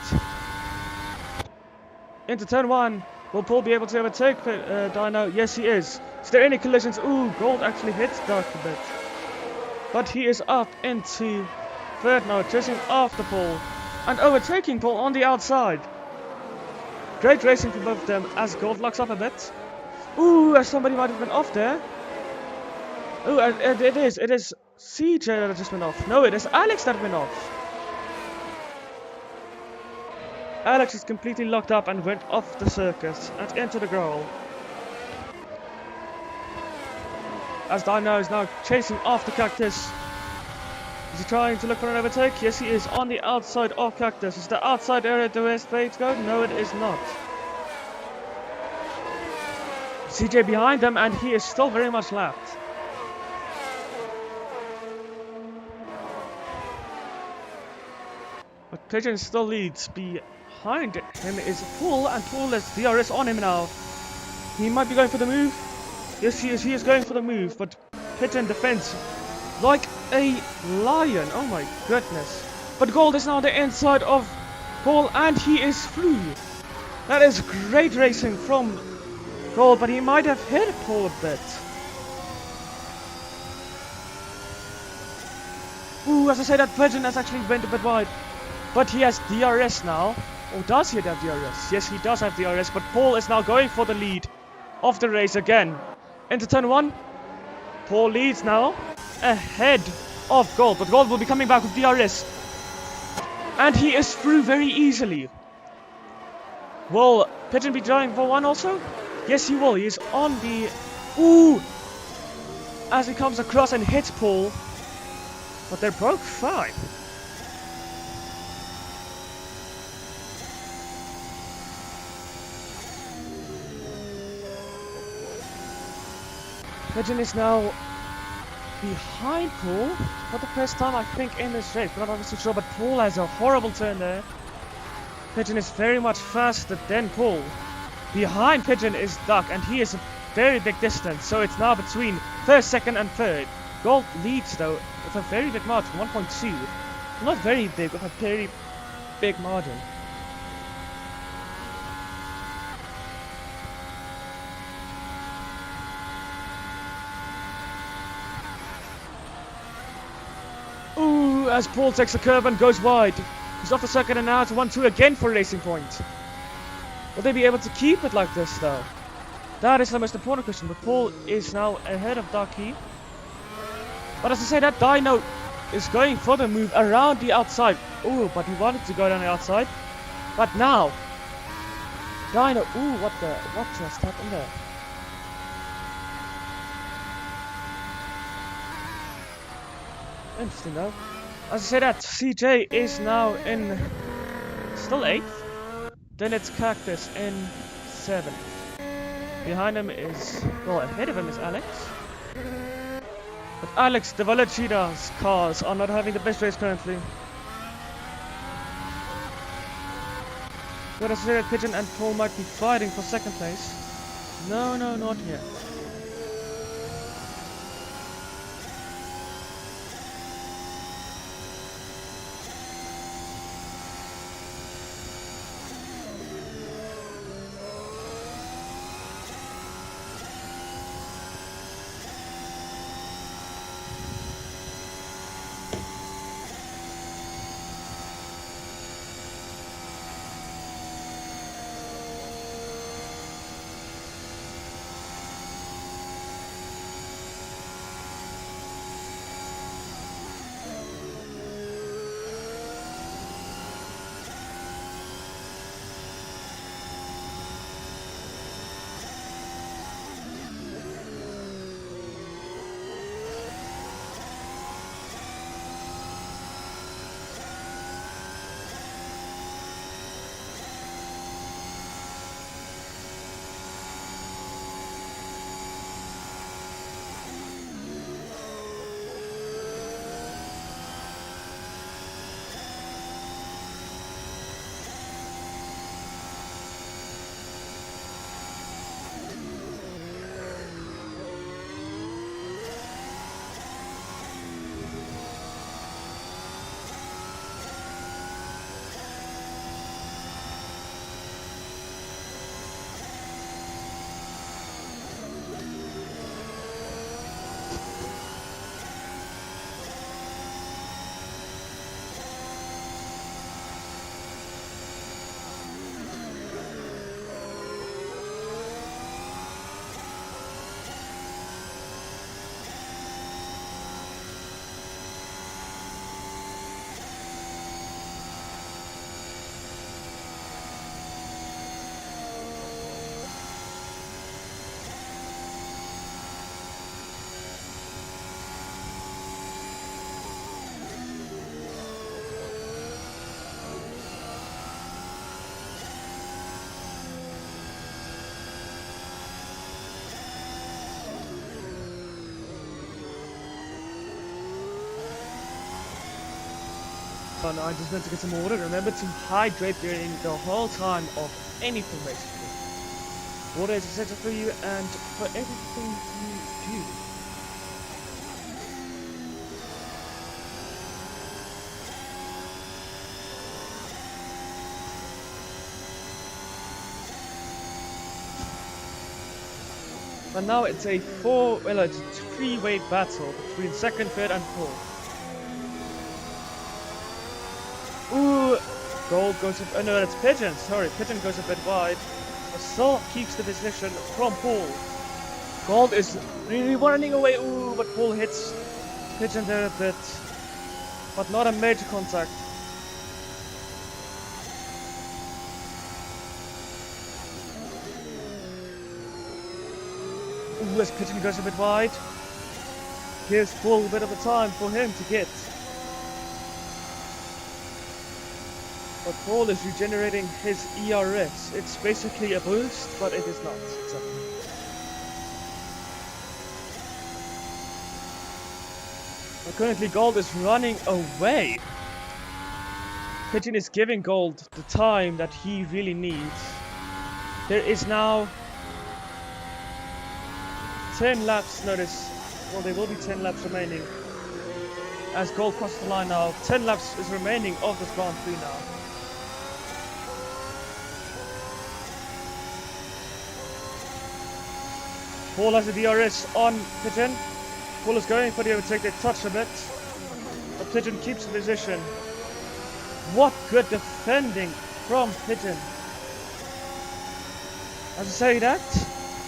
Into turn 1. Will Paul be able to overtake Dino? Yes, he is. Is there any collisions? Ooh, Gold actually hits Dark a bit. But he is up into third now, chasing after Paul. And overtaking Paul on the outside. Great racing for both of them as Gold locks up a bit. Ooh, as somebody might have been off there. Ooh, it is CJ that just went off. No, it is Alex that went off. Alex is completely locked up and went off the circuit and into the gravel. As Dino is now chasing after Cactus. Is he trying to look for an overtake? Yes, he is on the outside of Cactus. Is the outside area the best way to go? No, it is not. CJ behind them, and he is still very much lapped. But Pigeon still leads. Behind him is Paul, and Paul has DRS on him now. He might be going for the move. Yes, he is. He is going for the move, but Pigeon defends like a lion. Oh my goodness. But Gold is now on the inside of Paul, and he is through. That is great racing from Gold, but he might have hit Paul a bit. Ooh, as I say, that Pigeon has actually went a bit wide. But he has DRS now. Or does he have DRS? Yes, he does have DRS, but Paul is now going for the lead of the race again. Into turn 1. Paul leads now ahead of Gold, but Gold will be coming back with DRS. And he is through very easily. Will Pigeon be driving for 1 also? Yes, he will. He is on the... Ooh! As he comes across and hits Paul. But they're both fine. Pigeon is now behind Paul for the first time, I think, in this race. We're not obviously sure, but Paul has a horrible turn there. Pigeon is very much faster than Paul. Behind Pigeon is Duck, and he is a very big distance, so it's now between first, second, and third. Gold leads, though, with a very big margin, 1.2. Not very big, with a very big margin. Ooh, as Paul takes a curve and goes wide. He's off the circuit and now it's 1-2 again for Racing Point. Will they be able to keep it like this, though? That is the most important question, but Paul is now ahead of Darky. But as I say, that Dino is going for the move around the outside. Ooh, but he wanted to go down the outside. But now, Dino, ooh, what just happened there? Interesting though. As I say that, CJ is now in still 8th. Then it's Cactus in 7th. Behind him is, well, ahead of him is Alex. But Alex, the Vallechida's cars are not having the best race currently. But as I say that, Pigeon and Paul might be fighting for 2nd place. No, not yet. Oh no, I just meant to get some water. Remember to hydrate during the whole time of anything basically. Water is essential for you and for everything you do. But now it's a three-way battle between second, third, and fourth. Ooh, Gold goes up. Oh no, that's Pigeon. Sorry, Pigeon goes a bit wide, but still keeps the position from Paul. Gold is really running away. Ooh, but Paul hits Pigeon there a bit, but not a major contact. Ooh, as Pigeon goes a bit wide, gives Paul a bit of a time for him to get. But Paul is regenerating his ERS. It's basically a boost, but it is not. Exactly. But currently Gold is running away. Pigeon is giving Gold the time that he really needs. There is now 10 laps, notice. Well, there will be 10 laps remaining. As Gold crosses the line now, 10 laps is remaining of this Grand Prix now. Paul has a DRS on Pigeon. Paul is going for the overtake, they touch a bit. But Pigeon keeps the position. What good defending from Pigeon. As I say that,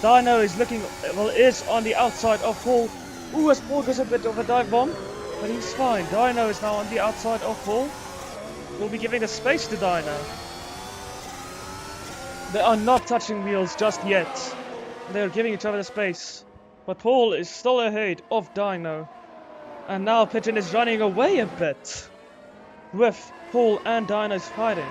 Dino is is on the outside of Paul. Ooh, as Paul goes a bit of a dive bomb. But he's fine. Dino is now on the outside of Paul. We'll be giving the space to Dino. They are not touching wheels just yet. They're giving each other the space. But Paul is still ahead of Dino. And now Pigeon is running away a bit. With Paul and Dino's fighting.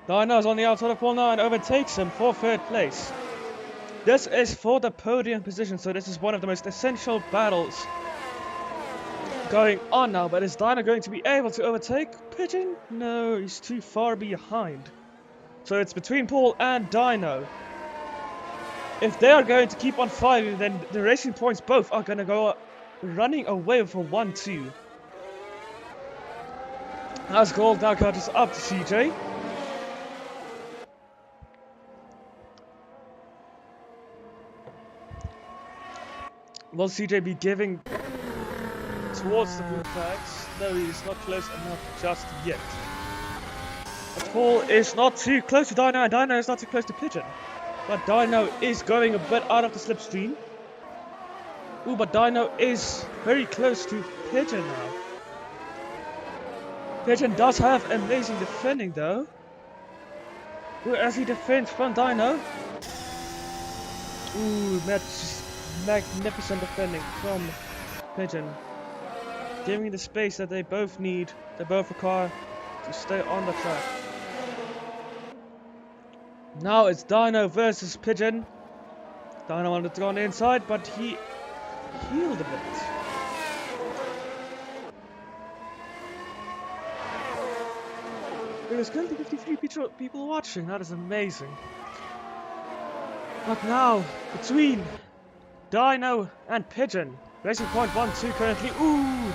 Dino's on the outside of Paul now and overtakes him for third place. This is for the podium position, so this is one of the most essential battles going on now. But is Dino going to be able to overtake Pigeon? No, he's too far behind. So it's between Paul and Dino. If they are going to keep on fighting, then the Racing Points both are going to go running away for 1-2. As Gold now catches up to CJ. Will CJ be giving towards the blue flags? No, he is not close enough just yet. But Paul is not too close to Dino, and Dino is not too close to Pigeon. But Dino is going a bit out of the slipstream. Ooh, but Dino is very close to Pigeon now. Pigeon does have amazing defending though. Ooh, as he defends from Dino. Ooh, magnificent defending from Pigeon. Giving the space that they both need, they both require to stay on the track. Now it's Dino versus Pigeon. Dino wanted to go on the inside, but he healed a bit. There's currently 53 people watching, that is amazing. But now, between Dino and Pigeon, Racing Point 1-2 currently. Ooh!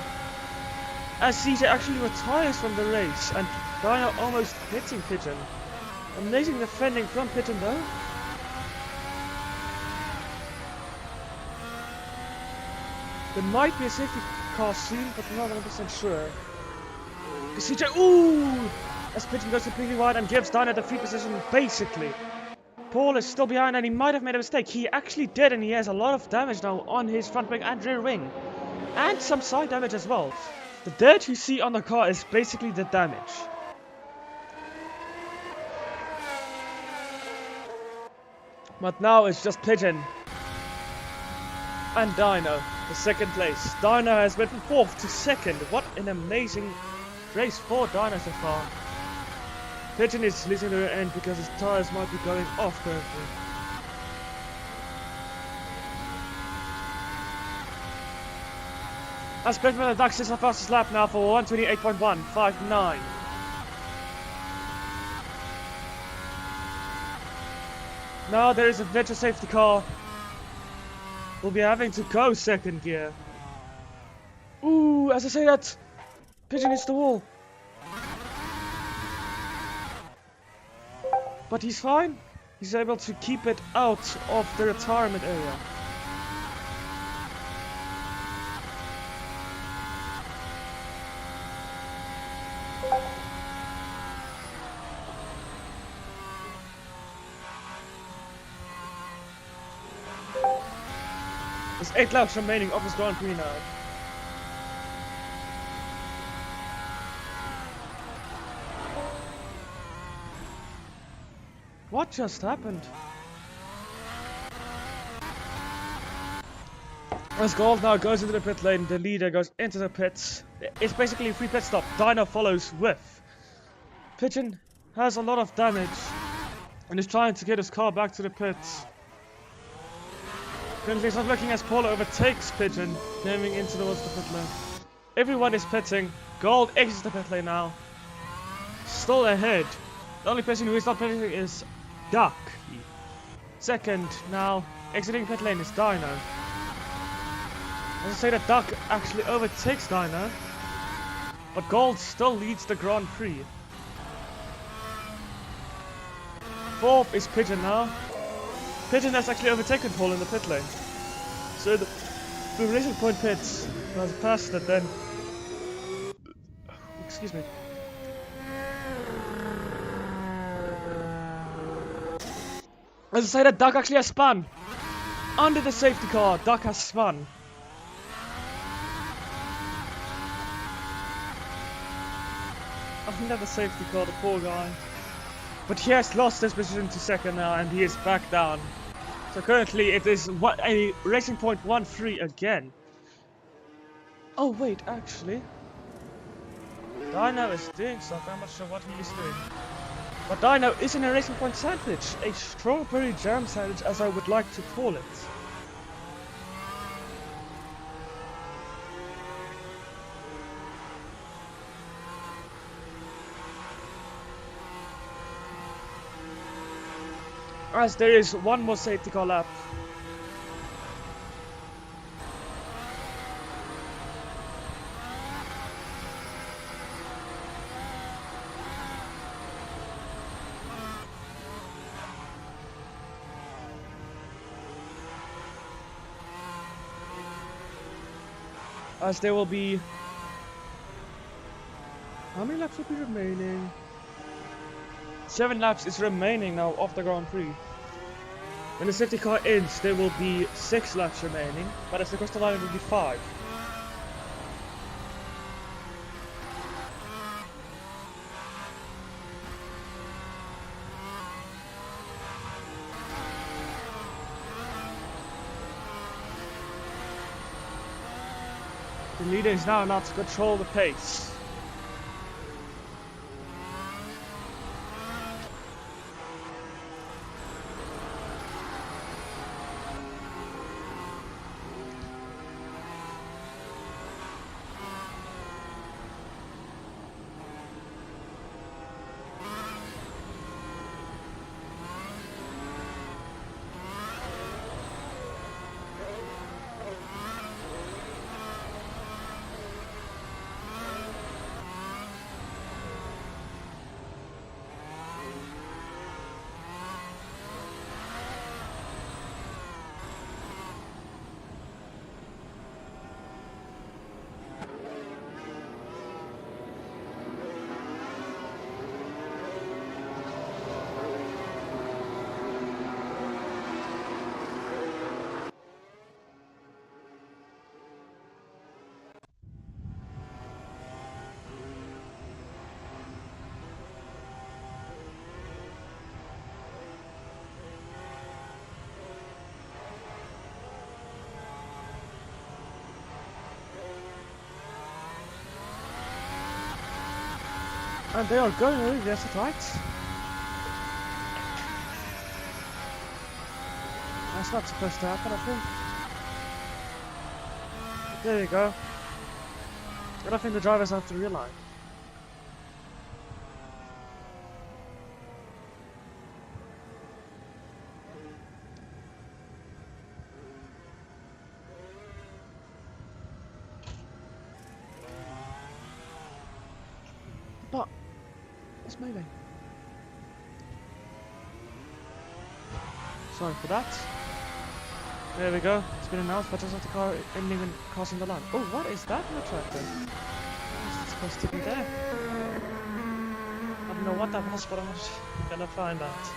As CJ actually retires from the race, and Dino almost hitting Pigeon. Amazing defending from Pigeon though. There might be a safety car soon, but we're not 100% sure. CJ, ooh! As Pigeon goes completely wide and gives Dino the free position, basically. Paul is still behind and he might have made a mistake. He actually did, and he has a lot of damage now on his front wing and rear wing. And some side damage as well. The dirt you see on the car is basically the damage. But now it's just Pigeon and Dino. for second place. Dino has went from 4th to 2nd. What an amazing race for Dino so far. Pigeon is losing to the end because his tires might be going off currently. As Pigeon Ducks is the fastest lap now for 128.159. Now there is a virtual safety car. We'll be having to go second gear. Ooh, as I say that, Pigeon hits the wall. But he's fine. He's able to keep it out of the retirement area. There's 8 laps remaining of his Grand Prix now. What just happened? As Gold now goes into the pit lane, the leader goes into the pits. It's basically a free pit stop. Dino follows with. Pigeon has a lot of damage and is trying to get his car back to the pits. Currently it's not looking as Paula overtakes Pigeon, moving into towards the pit lane. Everyone is pitting. Gold exits the pit lane now. Still ahead. The only person who is not pitting is Duck. Second now, exiting pit lane is Dino. As I say that Duck actually overtakes Dino, but Gold still leads the Grand Prix. 4th is Pigeon now. Pigeon has actually overtaken Paul in the pit lane. So the Racing Point pits was past it then. Excuse me. As I say that Duck actually has spun. Under the safety car, Duck has spun. Under the safety car, the poor guy. But he has lost his position to second now and he is back down. So currently it is a Racing Point 1-3 again. Oh wait, actually. Dino is doing something, I'm not sure what he is doing. But Dino is in a Racing Point sandwich. A strawberry jam sandwich as I would like to call it. As there is one more safety car lap. As there will be... How many laps will be remaining? 7 laps is remaining now of the Grand Prix. When the safety car ends, there will be 6 laps remaining, but as the coastal line will be 5. The leader is now allowed to control the pace. And they are going over, yes, that's right. That's not supposed to happen, I think. There you go. I don't think the drivers have to realize. But it's moving. Sorry for that. There we go. It's been announced, but doesn't the car isn't even crossing the line. Oh, what is that in the track then? Is it supposed to be there? I don't know what that was, but I'm just gonna find out.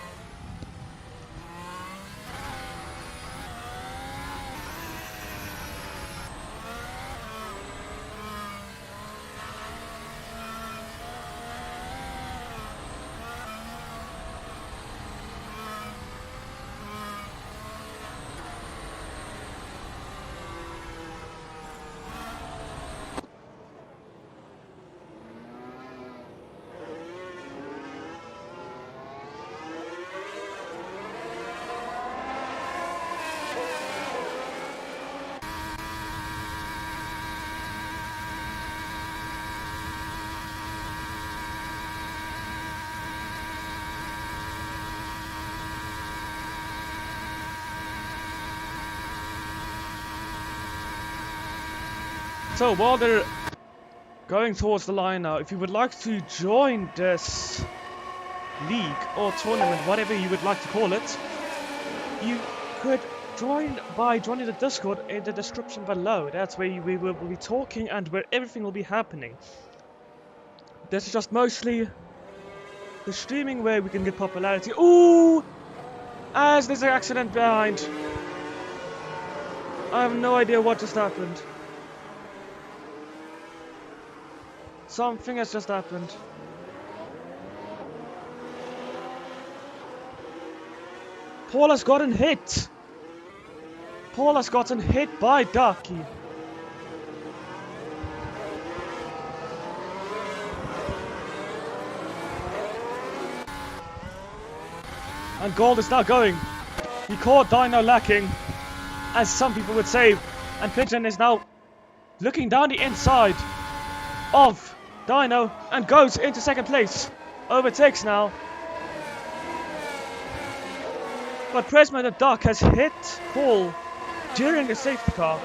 So while they're going towards the line now, if you would like to join this league or tournament, whatever you would like to call it, you could join by joining the Discord in the description below. That's where we will be talking and where everything will be happening. This is just mostly the streaming where we can get popularity. Ooh! As there's an accident behind. I have no idea what just happened. Something has just happened. Paul has gotten hit. Paul has gotten hit by Ducky. And Gold is now going. He caught Dino lacking, as some people would say. And Pigeon is now looking down the inside of Dino and goes into second place. Overtakes now. But Presma the Duck has hit Paul during the safety car.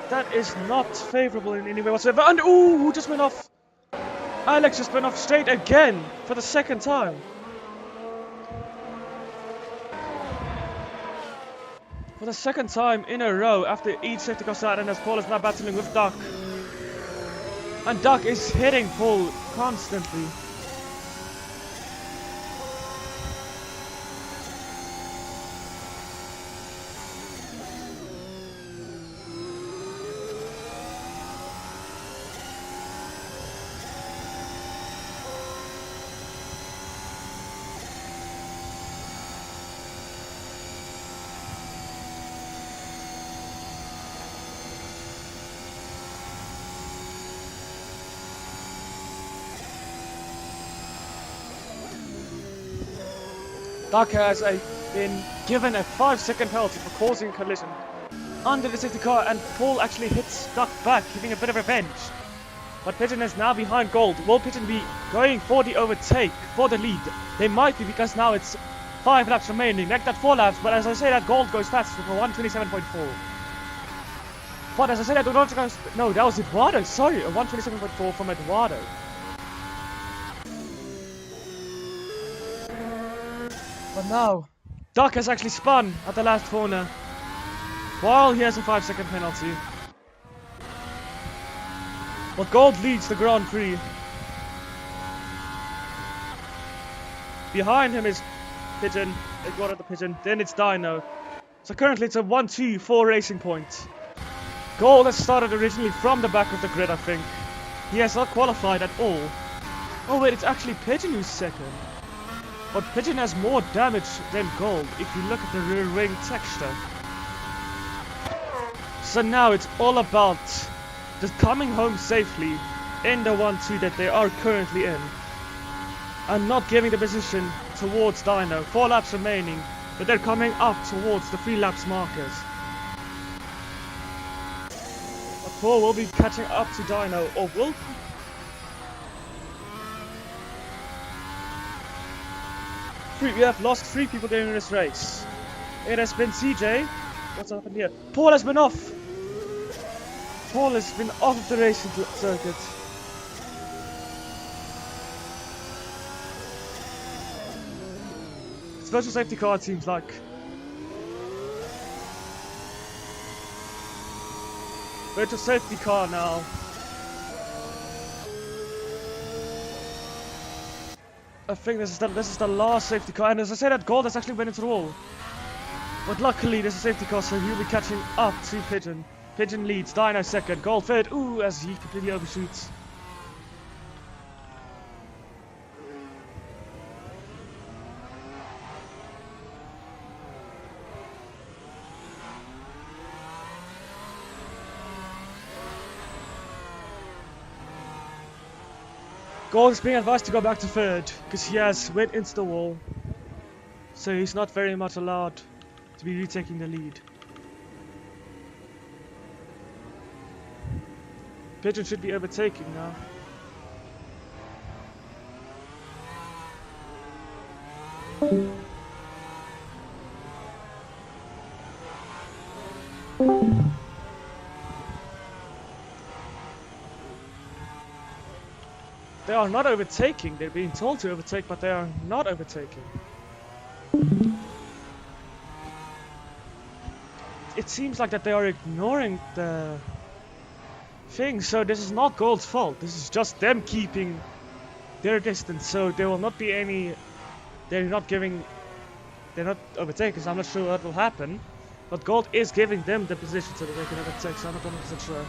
That is not favourable in any way whatsoever. And ooh, who just went off? Alex just went off straight again for the second time. For the second time in a row after each safety car started, and as Paul is now battling with Duck. And Duck is hitting Paul constantly. Duck has been given a 5-second penalty for causing a collision under the safety car, and Paul actually hits Duck back, giving a bit of revenge. But Pigeon is now behind Gold. Will Pigeon be going for the overtake, for the lead? They might be, because now it's 5 laps remaining. Like that 4 laps, but as I say that, Gold goes faster for 127.4. But as I said that, no, that was Eduardo, sorry, a 127.4 from Eduardo. But now, Duck has actually spun at the last corner, while he has a 5-second penalty. But Gold leads the Grand Prix. Behind him is Pigeon, Eduardo the Pigeon, then it's Dino. So currently it's a 1-2-4 racing point. Gold has started originally from the back of the grid, I think. He has not qualified at all. Oh wait, it's actually Pigeon who's second. But Pigeon has more damage than Gold if you look at the rear wing texture. So now it's all about just coming home safely in the 1-2 that they are currently in. And not giving the position towards Dino. 4 laps remaining, but they're coming up towards the 3 laps markers. But Paul will be catching up to Dino, or will... We have lost 3 people during this race. It has been CJ. What's happened here? Paul has been off! Paul has been off of the racing circuit. It's virtual safety car, it seems like. Virtual safety car now. I think this is the last safety car, and as I said, that Gold has actually went into the wall. But luckily, this is a safety car, so he'll be catching up to Pigeon. Pigeon leads, Dino second, Gold third. Ooh, as he completely overshoots. Gold is being advised to go back to third, because he has went into the wall. So he's not very much allowed to be retaking the lead. Pigeon should be overtaking now. They are not overtaking, they're being told to overtake, but they are not overtaking. It seems like that they are ignoring the thing, so this is not Gold's fault. This is just them keeping their distance, so there will not be any... They're not overtaking, so I'm not sure what will happen. But Gold is giving them the position so that they can overtake, so I'm not 100% sure.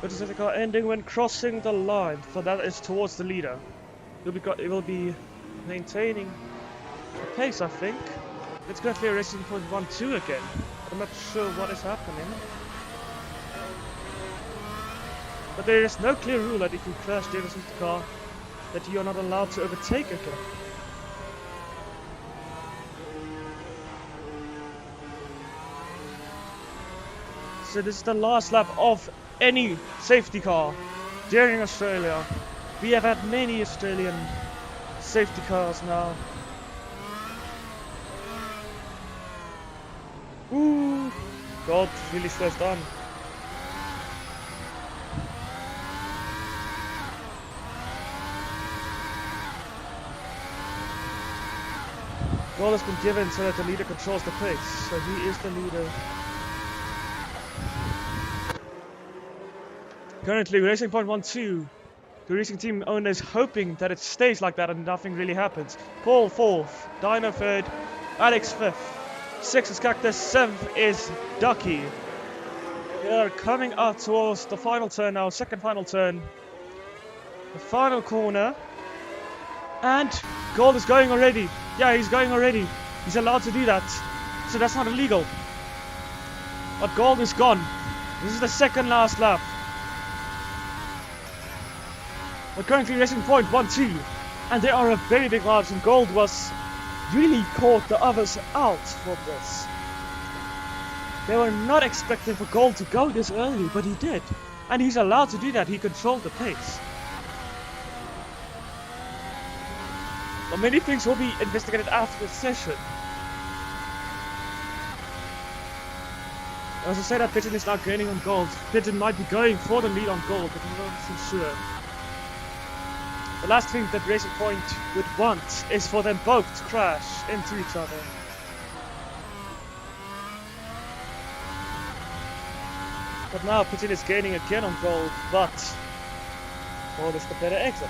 But is the car ending when crossing the line? So that is towards the leader. It will be maintaining the pace, I think. It's currently a racing point 1-2 again. I'm not sure what is happening. But there is no clear rule that if you crash the other safety car, that you are not allowed to overtake again. So this is the last lap of any safety car during Australia. We have had many Australian safety cars now. Ooh, God really slows down. Goal has been given so that the leader controls the pace, so he is the leader. Currently, racing point 1-2. The racing team owner is hoping that it stays like that and nothing really happens. Paul 4th, Dino 3rd, Alex 5th, 6th is Cactus, 7th is Ducky. They are coming up towards the final turn now, second final turn. The final corner. And Gold is going already. Yeah, he's going already. He's allowed to do that. So that's not illegal. But Gold is gone. This is the second last lap. But currently racing point 1-2, and they are a very big margin. Gold was really caught the others out for this. They were not expecting for Gold to go this early, but he did. And he's allowed to do that, he controlled the pace. But many things will be investigated after the session. As I said, that Pigeon is now gaining on Gold. Pigeon might be going for the lead on Gold, but I'm not so sure. The last thing that Racing Point would want is for them both to crash into each other. But now Pigeon is gaining again on Gold, but Gold is the better exit.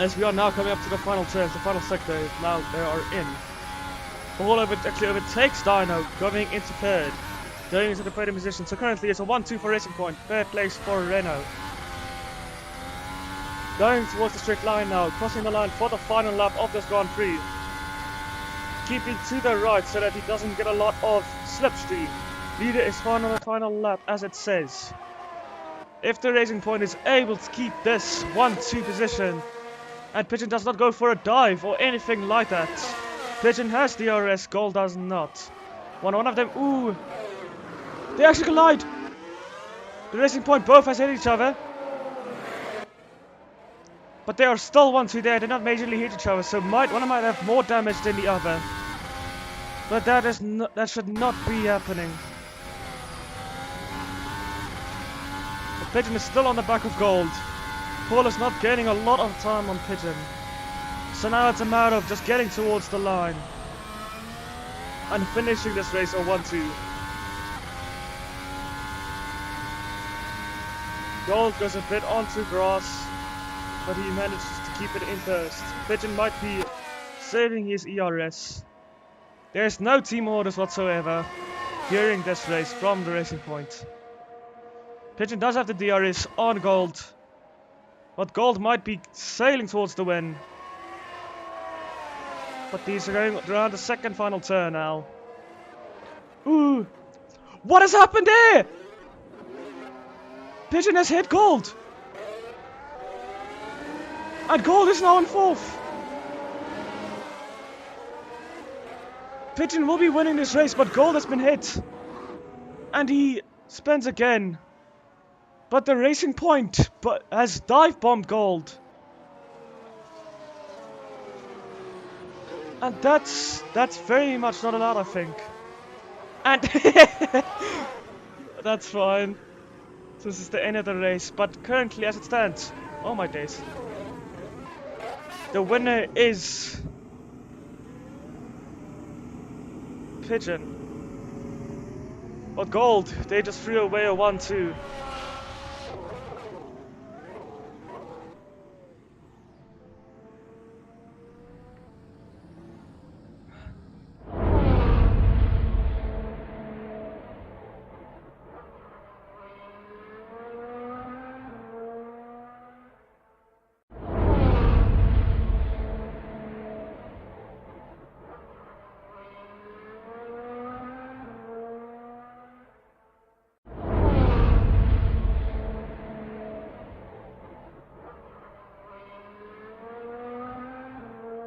As we are now coming up to the final turns, the final sector, now they are in. All of it actually overtakes Dino, going into third, going into the podium position. So currently it's a 1-2 for Racing Point, third place for Renault. Going towards the straight line now, crossing the line for the final lap of this Grand Prix. Keeping to the right so that he doesn't get a lot of slipstream. Leader is found on the final lap, as it says. If the Racing Point is able to keep this 1-2 position, and Pigeon does not go for a dive or anything like that, Pigeon has DRS, Gold does not. One of them, ooh, they actually collide. The Racing Point both has hit each other, but they are still 1-2 there. They not majorly hit each other, so one of them might have more damage than the other. But that should not be happening. The Pigeon is still on the back of Gold. Paul is not gaining a lot of time on Pigeon. So now it's a matter of just getting towards the line and finishing this race on 1-2. Gold goes a bit onto grass, but he manages to keep it in first. Pigeon might be saving his ERS. There's no team orders whatsoever during this race from the Racing Point. Pigeon does have the DRS on Gold, but Gold might be sailing towards the win. But these are going around the second final turn now. Ooh! What has happened there? Pigeon has hit Gold! And Gold is now in fourth! Pigeon will be winning this race, but Gold has been hit. And he spins again. But the Racing Point has dive bombed Gold. And that's very much not allowed, I think. And that's fine. So this is the end of the race, but currently as it stands, oh my days, the winner is Pigeon. But Gold, they just threw away a 1-2.